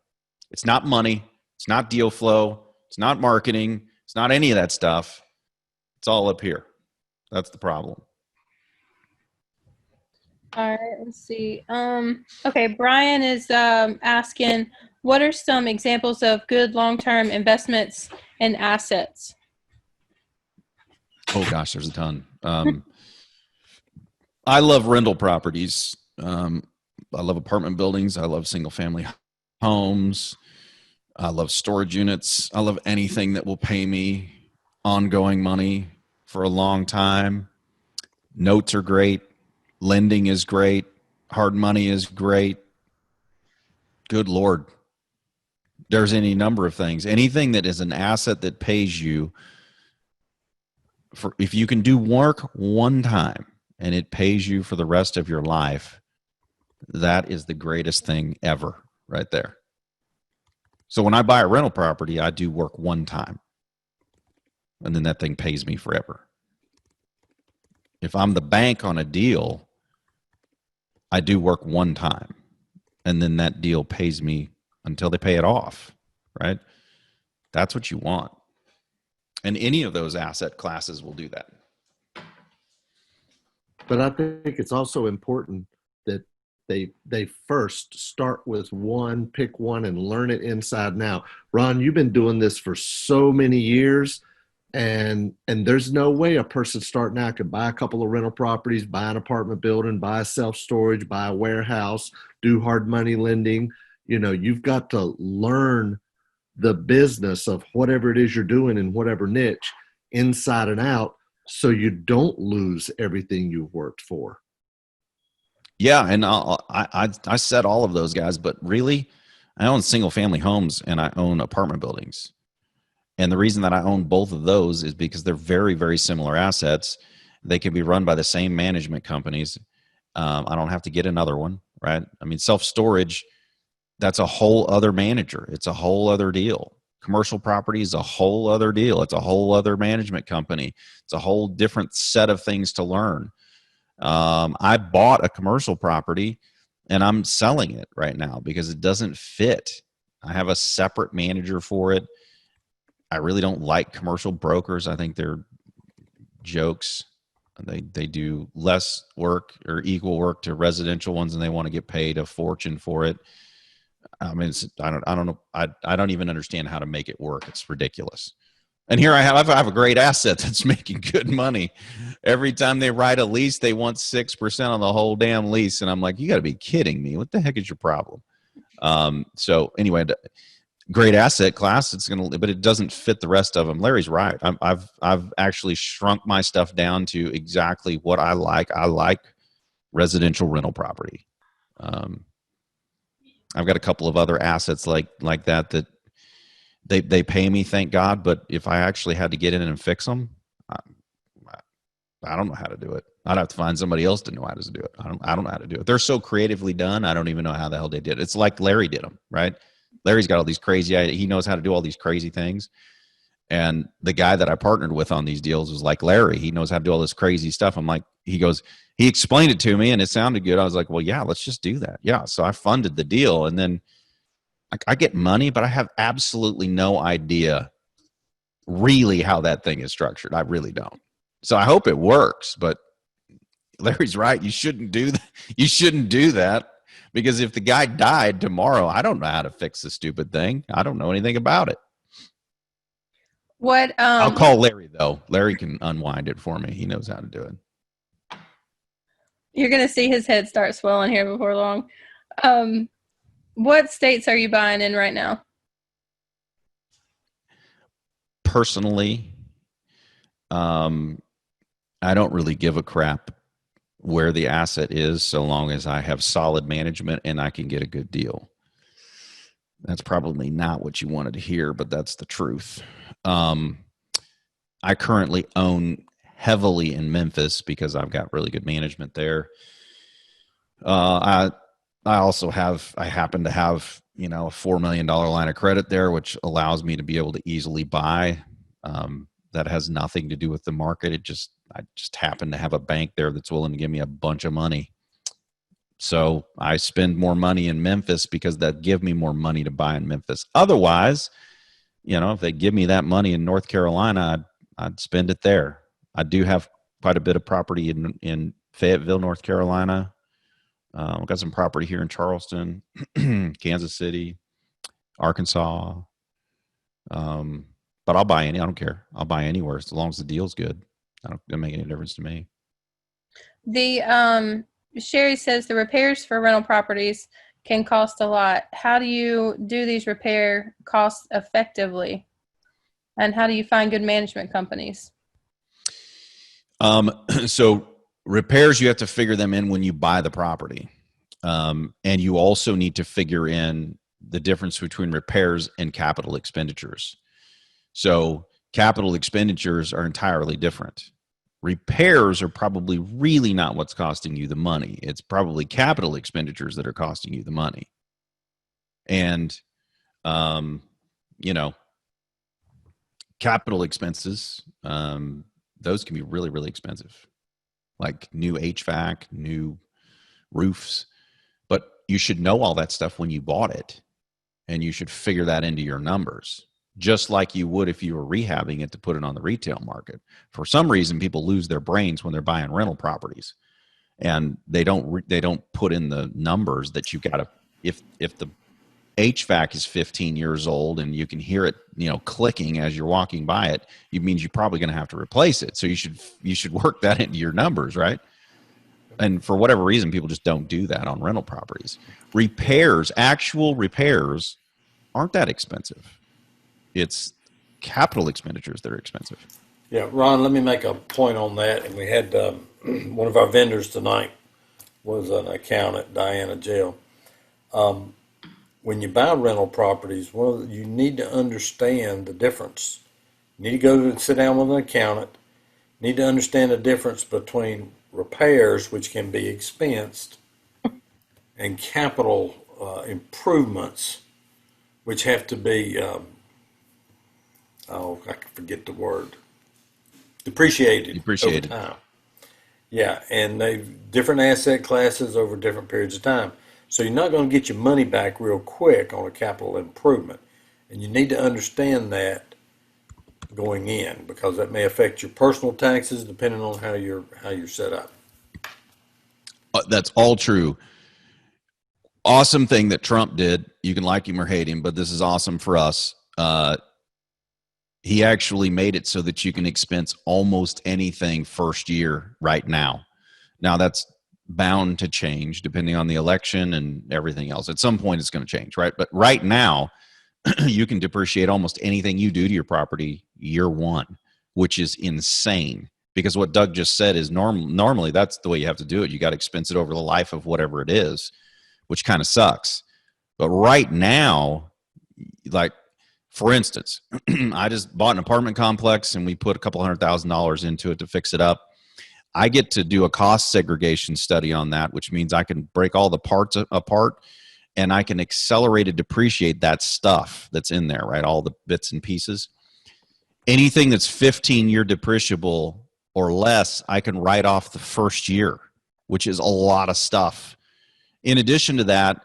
It's not money. It's not deal flow. It's not marketing. It's not any of that stuff. It's all up here. That's the problem. All right, let's see. Okay, Brian is asking, what are some examples of good long-term investments and assets? Oh gosh, there's a ton. I love rental properties. I love apartment buildings. I love single family homes. I love storage units. I love anything that will pay me ongoing money for a long time. Notes are great. Lending is great. Hard money is great. Good Lord. There's any number of things. Anything that is an asset that pays you for, if you can do work one time and it pays you for the rest of your life, that is the greatest thing ever right there. So when I buy a rental property, I do work one time and then that thing pays me forever. If I'm the bank on a deal, I do work one time and then that deal pays me until they pay it off, right? That's what you want. And any of those asset classes will do that. But I think it's also important that they first start with one, pick one, and learn it inside and out. Ron, you've been doing this for so many years, and there's no way a person starting out could buy a couple of rental properties, buy an apartment building, buy a self-storage, buy a warehouse, do hard money lending. You know, you've got to learn the business of whatever it is you're doing in whatever niche inside and out, so you don't lose everything you've worked for. Yeah, and I said all of those guys, but really, I own single family homes and I own apartment buildings. And the reason that I own both of those is because they're very, very similar assets. They can be run by the same management companies. I don't have to get another one, right? I mean, self-storage, that's a whole other manager. It's a whole other deal. Commercial property is a whole other deal. It's a whole other management company. It's a whole different set of things to learn. I bought a commercial property and I'm selling it right now because it doesn't fit. I have a separate manager for it. I really don't like commercial brokers. I think they're jokes. They do less work or equal work to residential ones and they want to get paid a fortune for it. I mean, I don't know. I don't even understand how to make it work. It's ridiculous. And here I have a great asset that's making good money. Every time they write a lease, they want 6% on the whole damn lease. And I'm like, you got to be kidding me. What the heck is your problem? So anyway, great asset class. But it doesn't fit the rest of them. Larry's right. I've actually shrunk my stuff down to exactly what I like. I like residential rental property. I've got a couple of other assets like that they pay me, thank God. But if I actually had to get in and fix them, I don't know how to do it. I'd have to find somebody else to know how to do it. I don't know how to do it. They're so creatively done. I don't even know how the hell they did it. It's like Larry did them, right? Larry's got all these crazy ideas. He knows how to do all these crazy things. And the guy that I partnered with on these deals was like Larry. He knows how to do all this crazy stuff. I'm like, he explained it to me and it sounded good. I was like, well, yeah, let's just do that. Yeah. So I funded the deal and then I get money, but I have absolutely no idea really how that thing is structured. I really don't. So I hope it works, but Larry's right. You shouldn't do that. You shouldn't do that because if the guy died tomorrow, I don't know how to fix the stupid thing. I don't know anything about it. What? I'll call Larry though. Larry can unwind it for me. He knows how to do it. You're going to see his head start swelling here before long. What states are you buying in right now? Personally, I don't really give a crap where the asset is so long as I have solid management and I can get a good deal. That's probably not what you wanted to hear, but that's the truth. I currently own heavily in Memphis because I've got really good management there. I also I happen to have, a $4 million line of credit there, which allows me to be able to easily buy. That has nothing to do with the market. I just happen to have a bank there that's willing to give me a bunch of money. So I spend more money in Memphis because that give me more money to buy in Memphis. Otherwise, if they give me that money in North Carolina, I'd spend it there. I do have quite a bit of property in Fayetteville, North Carolina. I've got some property here in Charleston, Kansas City, Arkansas. But I'll buy I don't care. I'll buy anywhere as long as the deal's good. It doesn't make any difference to me. The Sherry says the repairs for rental properties can cost a lot. How do you do these repair costs effectively? And how do you find good management companies? So repairs, you have to figure them in when you buy the property. And you also need to figure in the difference between repairs and capital expenditures. So capital expenditures are entirely different. Repairs are probably really not what's costing you the money. It's probably capital expenditures that are costing you the money. And, capital expenses, those can be really, really expensive, like new HVAC, new roofs. But you should know all that stuff when you bought it, and you should figure that into your numbers, just like you would if you were rehabbing it to put it on the retail market. For some reason, people lose their brains when they're buying rental properties, and they don't put in the numbers that you've got to. If the HVAC is 15 years old and you can hear it, clicking as you're walking by it, it means you're probably going to have to replace it. So you should work that into your numbers, right? And for whatever reason, people just don't do that on rental properties. Repairs, actual repairs, aren't that expensive. It's capital expenditures that are expensive. Yeah, Ron, let me make a point on that. And we had one of our vendors tonight was an accountant, Diana Jail. When you buy rental properties, you need to understand the difference. You need to go and sit down with an accountant. You need to understand the difference between repairs, which can be expensed, and capital improvements, which have to be, I can forget the word, depreciated over time. Yeah, and they've different asset classes over different periods of time. So you're not going to get your money back real quick on a capital improvement. And you need to understand that going in, because that may affect your personal taxes depending on how you're set up. That's all true. Awesome thing that Trump did. You can like him or hate him, but this is awesome for us. He actually made it so that you can expense almost anything first year right now. Now that's bound to change depending on the election and everything else. At some point it's going to change, right? But right now you can depreciate almost anything you do to your property year one, which is insane, because what Doug just said is normally that's the way you have to do it. You got to expense it over the life of whatever it is, which kind of sucks. But right now, like, for instance, I just bought an apartment complex and we put a couple $100,000 into it to fix it up. I get to do a cost segregation study on that, which means I can break all the parts apart and I can accelerate depreciate that stuff that's in there, right? All the bits and pieces. Anything that's 15-year depreciable or less, I can write off the first year, which is a lot of stuff. In addition to that,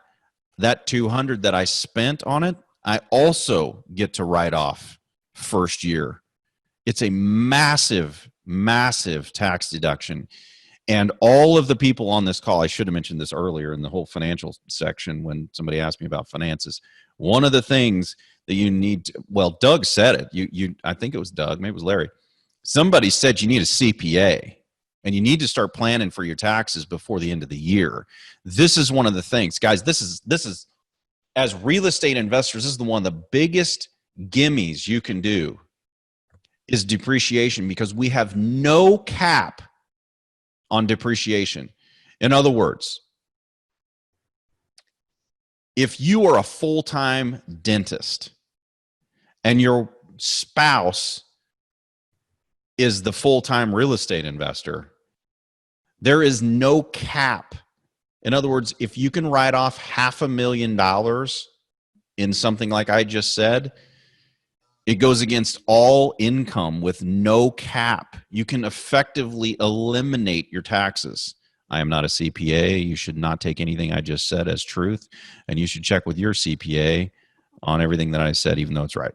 that $200 that I spent on it, I also get to write off first year. It's a massive, massive tax deduction. And all of the people on this call, I should have mentioned this earlier in the whole financial section when somebody asked me about finances. One of the things that you need to, well, Doug said it. I think it was Doug, maybe it was Larry. Somebody said you need a CPA and you need to start planning for your taxes before the end of the year. This is one of the things, guys, this is as real estate investors, this is one of the biggest gimmies you can do is depreciation, because we have no cap on depreciation. In other words, if you are a full-time dentist and your spouse is the full-time real estate investor. There is no cap. In other words, if you can write off $500,000 in something like I just said, it goes against all income with no cap. You can effectively eliminate your taxes. I am not a CPA. You should not take anything I just said as truth. And you should check with your CPA on everything that I said, even though it's right.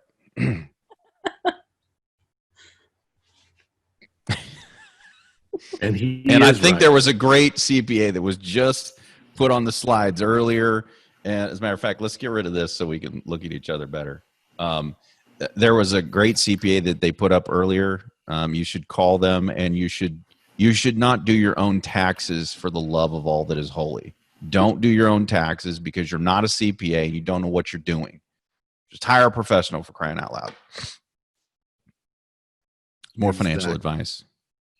And I think there was a great CPA that was just put on the slides earlier. And as a matter of fact, let's get rid of this so we can look at each other better. There was a great CPA that they put up earlier. You should call them, and you should not do your own taxes for the love of all that is holy. Don't do your own taxes because you're not a CPA and you don't know what you're doing. Just hire a professional, for crying out loud. More financial advice.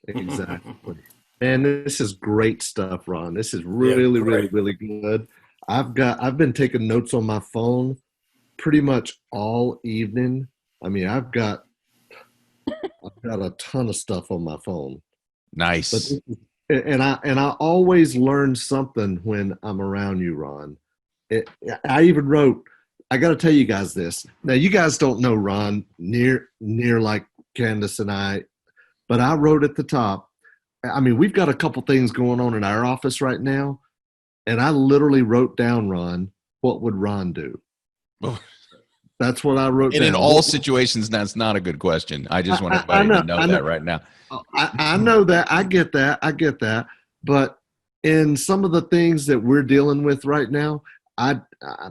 Exactly. Man, this is great stuff, Ron. This is really, really, really good. I've been taking notes on my phone pretty much all evening. I mean, I've got a ton of stuff on my phone. Nice. And I always learn something when I'm around you, Ron. I even wrote, I got to tell you guys this. Now, you guys don't know Ron near like Candace and I, but I wrote at the top. I mean, we've got a couple things going on in our office right now, and I literally wrote down, Ron, what would Ron do? That's what I wrote down. And in all situations, that's not a good question. I just want everybody to know that right now. I know that. I get that. But in some of the things that we're dealing with right now, I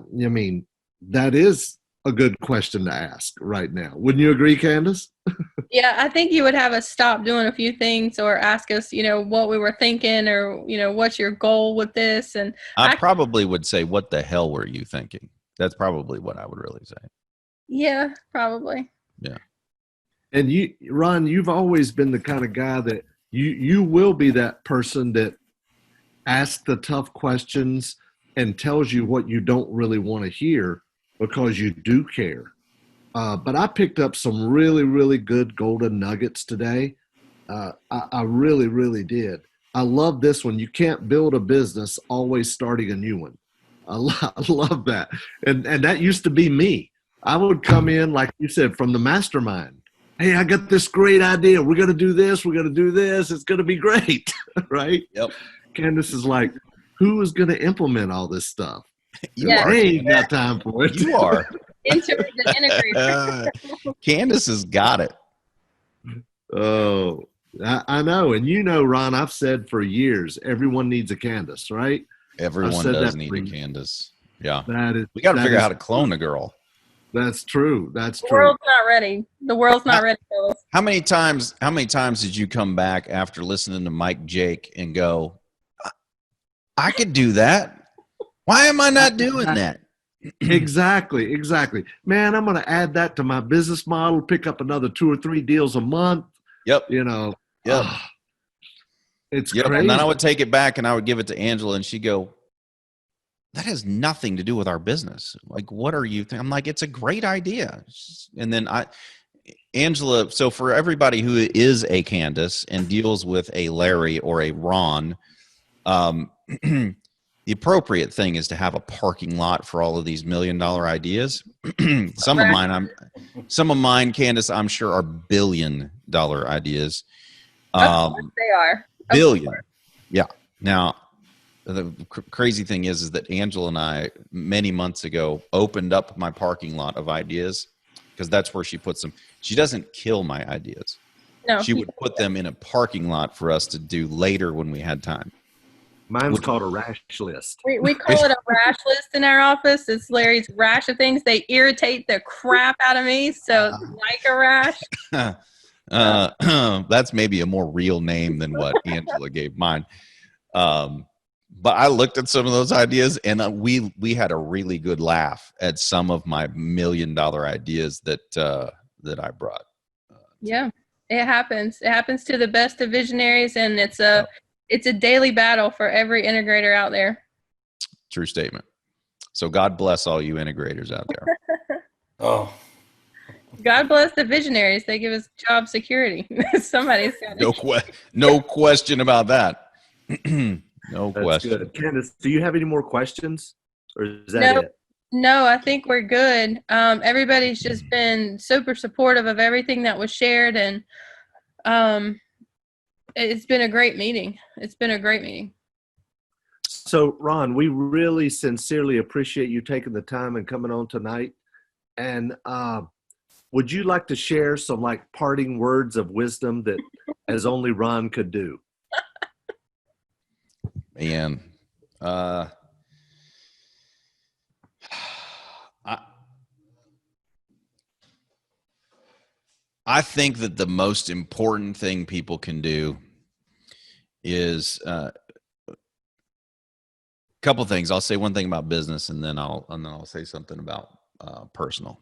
mean, that is a good question to ask right now. Wouldn't you agree, Candace? Yeah, I think you would have us stop doing a few things or ask us, what we were thinking or, what's your goal with this? And I probably would say, what the hell were you thinking? That's probably what I would really say. Yeah, probably. Yeah. And you, Ron, you've always been the kind of guy that you will be that person that asks the tough questions and tells you what you don't really want to hear because you do care. But I picked up some really, really good golden nuggets today. I really, really did. I love this one. You can't build a business always starting a new one. I love that. And that used to be me. I would come in, like you said, from the mastermind. Hey, I got this great idea. We're going to do this. We're going to do this. It's going to be great. Right? Yep. Candace is like, who is going to implement all this stuff? You are. I ain't got time for it. You are. Integrator. Candace has got it. Oh, I know. And Ron, I've said for years, everyone needs a Candace, right? Everyone does need a Candace. Yeah. We got to figure out how to clone a girl. That's true. That's true. The world's not ready. The world's not ready for this. How many times did you come back after listening to Mike Jake and go, I could do that. Why am I not doing that? Exactly. Man, I'm going to add that to my business model, pick up another 2 or 3 deals a month. Yep. Yep. It's crazy. And then I would take it back and I would give it to Angela and she'd go, that has nothing to do with our business. Like, what are you thinking? I'm like, it's a great idea. And then Angela, so for everybody who is a Candace and deals with a Larry or a Ron, the appropriate thing is to have a parking lot for all of these $1 million ideas. Some of mine, Candace, I'm sure are $1 billion ideas. Of course they are. Billion. Yeah. Now, the crazy thing is that Angela and I, many months ago, opened up my parking lot of ideas because that's where she puts them. She doesn't kill my ideas. No. She would put them in a parking lot for us to do later when we had time. Mine's called a rash list. We call it a rash list in our office. It's Larry's rash of things. They irritate the crap out of me. So like a rash. That's maybe a more real name than what Angela gave mine. But I looked at some of those ideas and we had a really good laugh at some of my $1 million ideas that I brought. Yeah, it happens. It happens to the best of visionaries, and it's a daily battle for every integrator out there. True statement. So God bless all you integrators out there. Oh, God bless the visionaries. They give us job security. Somebody's got No question about that. No That's question. good. Candace, do you have any more questions, or is that No. it? No, I think we're good. Everybody's just been super supportive of everything that was shared, and it's been a great meeting. It's been a great meeting. So, Ron, we really sincerely appreciate you taking the time and coming on tonight. And would you like to share some like parting words of wisdom that as only Ron could do? Man, I think that the most important thing people can do is a couple things. I'll say one thing about business, and then I'll say something about personal.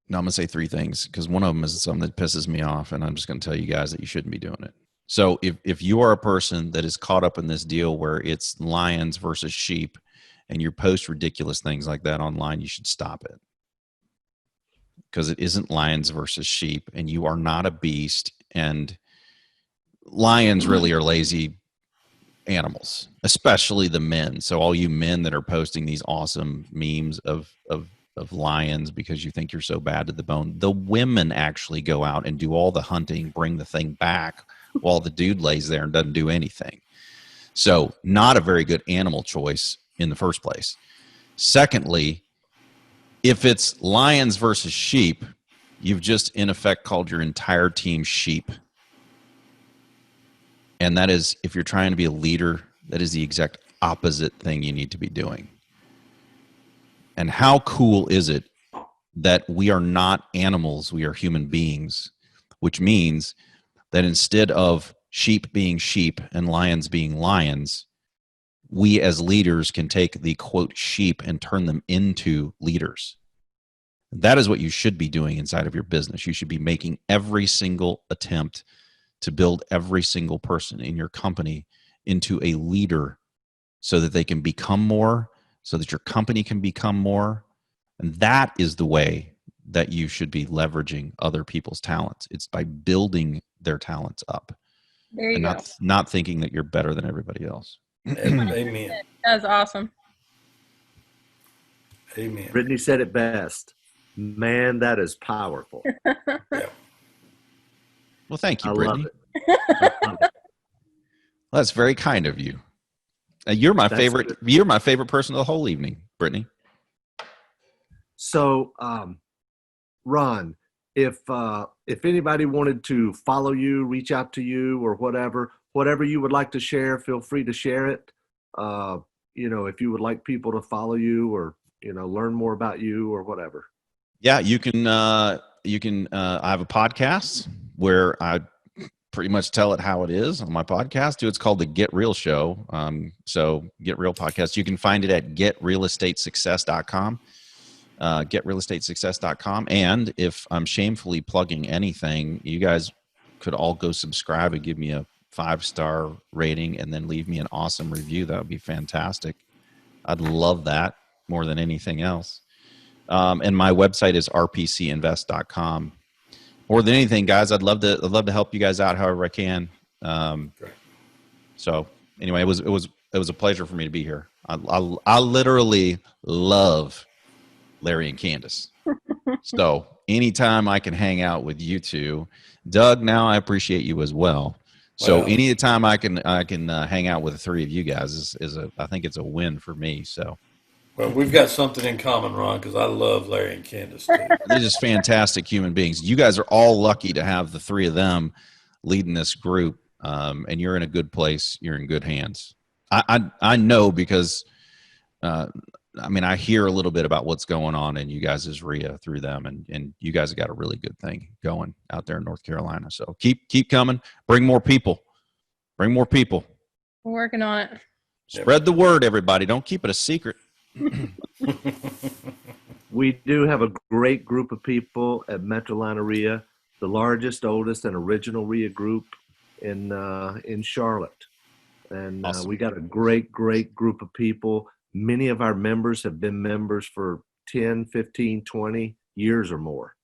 No, I'm gonna say three things because one of them is something that pisses me off, and I'm just gonna tell you guys that you shouldn't be doing it. So if you are a person that is caught up in this deal where it's lions versus sheep, and you post ridiculous things like that online, you should stop it. Because it isn't lions versus sheep, and you are not a beast. And lions really are lazy animals, especially the men. So all you men that are posting these awesome memes of lions because you think you're so bad to the bone, the women actually go out and do all the hunting, bring the thing back, while the dude lays there and doesn't do anything. So not a very good animal choice in the first place. Secondly, if it's lions versus sheep, you've just in effect called your entire team sheep. And that is, if you're trying to be a leader, that is the exact opposite thing you need to be doing. And how cool is it that we are not animals, we are human beings, which means that instead of sheep being sheep and lions being lions, we as leaders can take the quote sheep and turn them into leaders. That is what you should be doing inside of your business. You should be making every single attempt to build every single person in your company into a leader so that they can become more, so that your company can become more. And that is the way that you should be leveraging other people's talents. It's by building their talents up. There you and go. not thinking that you're better than everybody else. Amen. That's awesome. Amen. Brittany said it best. Man, that is powerful. Yeah. Well, thank you, I Brittany. love it. I love it. Well, that's very kind of you. You're my That's favorite. good. You're my favorite person of the whole evening, Brittany. So, Ron, if anybody wanted to follow you, reach out to you, or whatever you would like to share, feel free to share it. If you would like people to follow you or learn more about you or whatever. Yeah, you can. I have a podcast where I pretty much tell it how it is on my podcast. It's called the Get Real Show. So Get Real Podcast. You can find it at getrealestatesuccess.com. Getrealestatesuccess.com. And if I'm shamefully plugging anything, you guys could all go subscribe and give me a 5-star rating and then leave me an awesome review. That would be fantastic. I'd love that more than anything else. And my website is rpcinvest.com. More than anything, guys, I'd love to help you guys out however I can. So anyway, it was a pleasure for me to be here. I literally love Larry and Candace. So anytime I can hang out with you two, Doug, now I appreciate you as well. So Wow. anytime I can hang out with the three of you guys I think it's a win for me. So. Well, we've got something in common, Ron, because I love Larry and Candace too. They're just fantastic human beings. You guys are all lucky to have the three of them leading this group, and you're in a good place. You're in good hands. I know because, I hear a little bit about what's going on in you guys' REIA through them, and you guys have got a really good thing going out there in North Carolina. So keep coming. Bring more people. Bring more people. We're working on it. Spread the word, everybody. Don't keep it a secret. We do have a great group of people at Metrolina REIA, the largest, oldest, and original REIA group in Charlotte. And Awesome. we got a great group of people. Many of our members have been members for 10, 15, 20 years or more.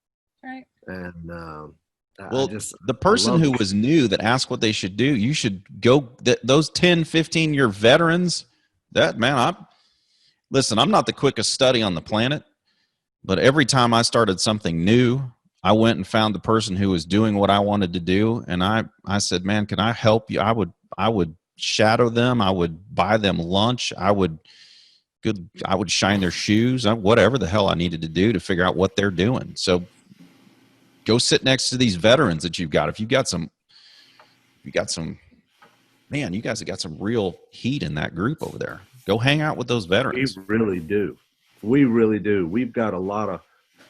Right. And Well, the person who was new that asked what they should do, you should go, those 10, 15-year veterans, listen, I'm not the quickest study on the planet, but every time I started something new, I went and found the person who was doing what I wanted to do. And I said, man, can I help you? I would shadow them. I would buy them lunch. I would shine their shoes, whatever the hell I needed to do to figure out what they're doing. So go sit next to these veterans that you've got. If you got some, man, you guys have got some real heat in that group over there. Go hang out with those veterans. We really do. We really do. We've got a lot of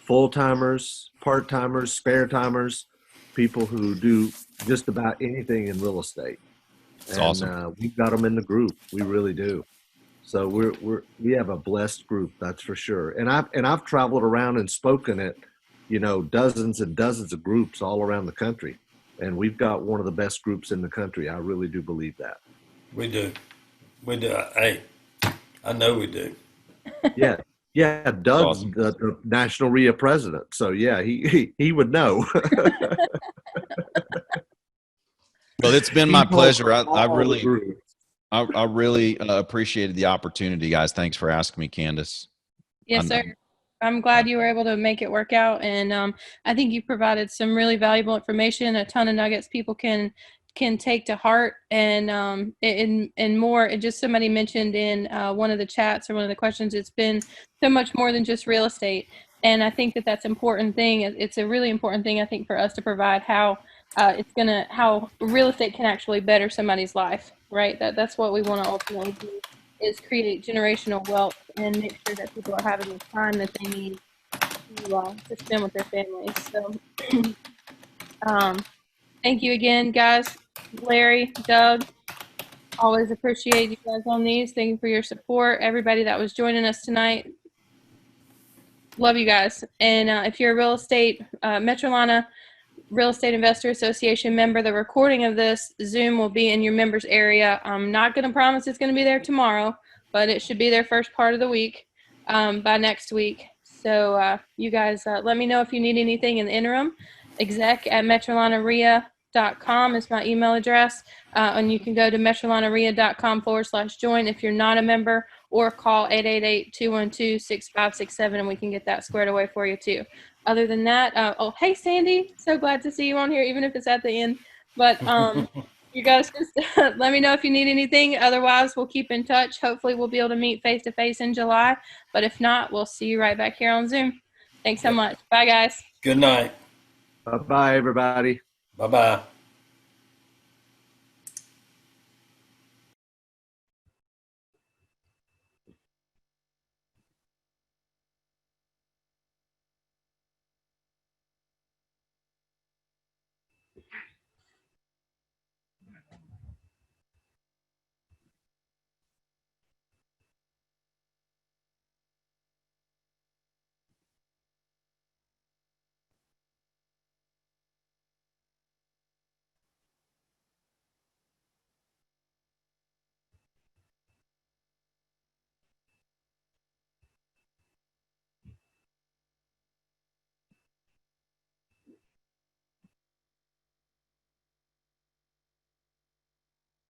full-timers, part-timers, spare-timers, people who do just about anything in real estate. It's awesome. We've got them in the group. We really do. So we have a blessed group, that's for sure. And I've traveled around and spoken at, dozens and dozens of groups all around the country. And we've got one of the best groups in the country. I really do believe that. We do. Hey, I know we do. Yeah. Yeah. Doug's awesome. the national REIA president. So yeah, he would know. Well, it's been my pleasure. I really groups. I really appreciated the opportunity, guys. Thanks for asking me, Candace. Yes, sir. I'm glad you were able to make it work out. And I think you provided some really valuable information, a ton of nuggets people can take to heart, and more. And just somebody mentioned in one of the chats or one of the questions, it's been so much more than just real estate. And I think that's important thing. It's a really important thing, I think, for us to provide how real estate can actually better somebody's life, right? That's what we want to ultimately do, is create generational wealth and make sure that people are having the time that they need to spend with their families. So thank you again, guys. Larry, Doug, always appreciate you guys on these. Thank you for your support. Everybody that was joining us tonight, love you guys. And if you're a real estate, Metrolina Real Estate Investor Association member, the recording of this Zoom will be in your members area. I'm not going to promise it's going to be there tomorrow, but it should be there first part of the week, by next week. So you guys let me know if you need anything in the interim. exec@metrolinaria.com is my email address. And you can go to metrolinaria.com/join if you're not a member, or call 888-212-6567 and we can get that squared away for you too. Other than that, hey, Sandy, so glad to see you on here, even if it's at the end. But you guys just let me know if you need anything. Otherwise, we'll keep in touch. Hopefully, we'll be able to meet face-to-face in July. But if not, we'll see you right back here on Zoom. Thanks so much. Bye, guys. Good night. Bye-bye, everybody. Bye-bye.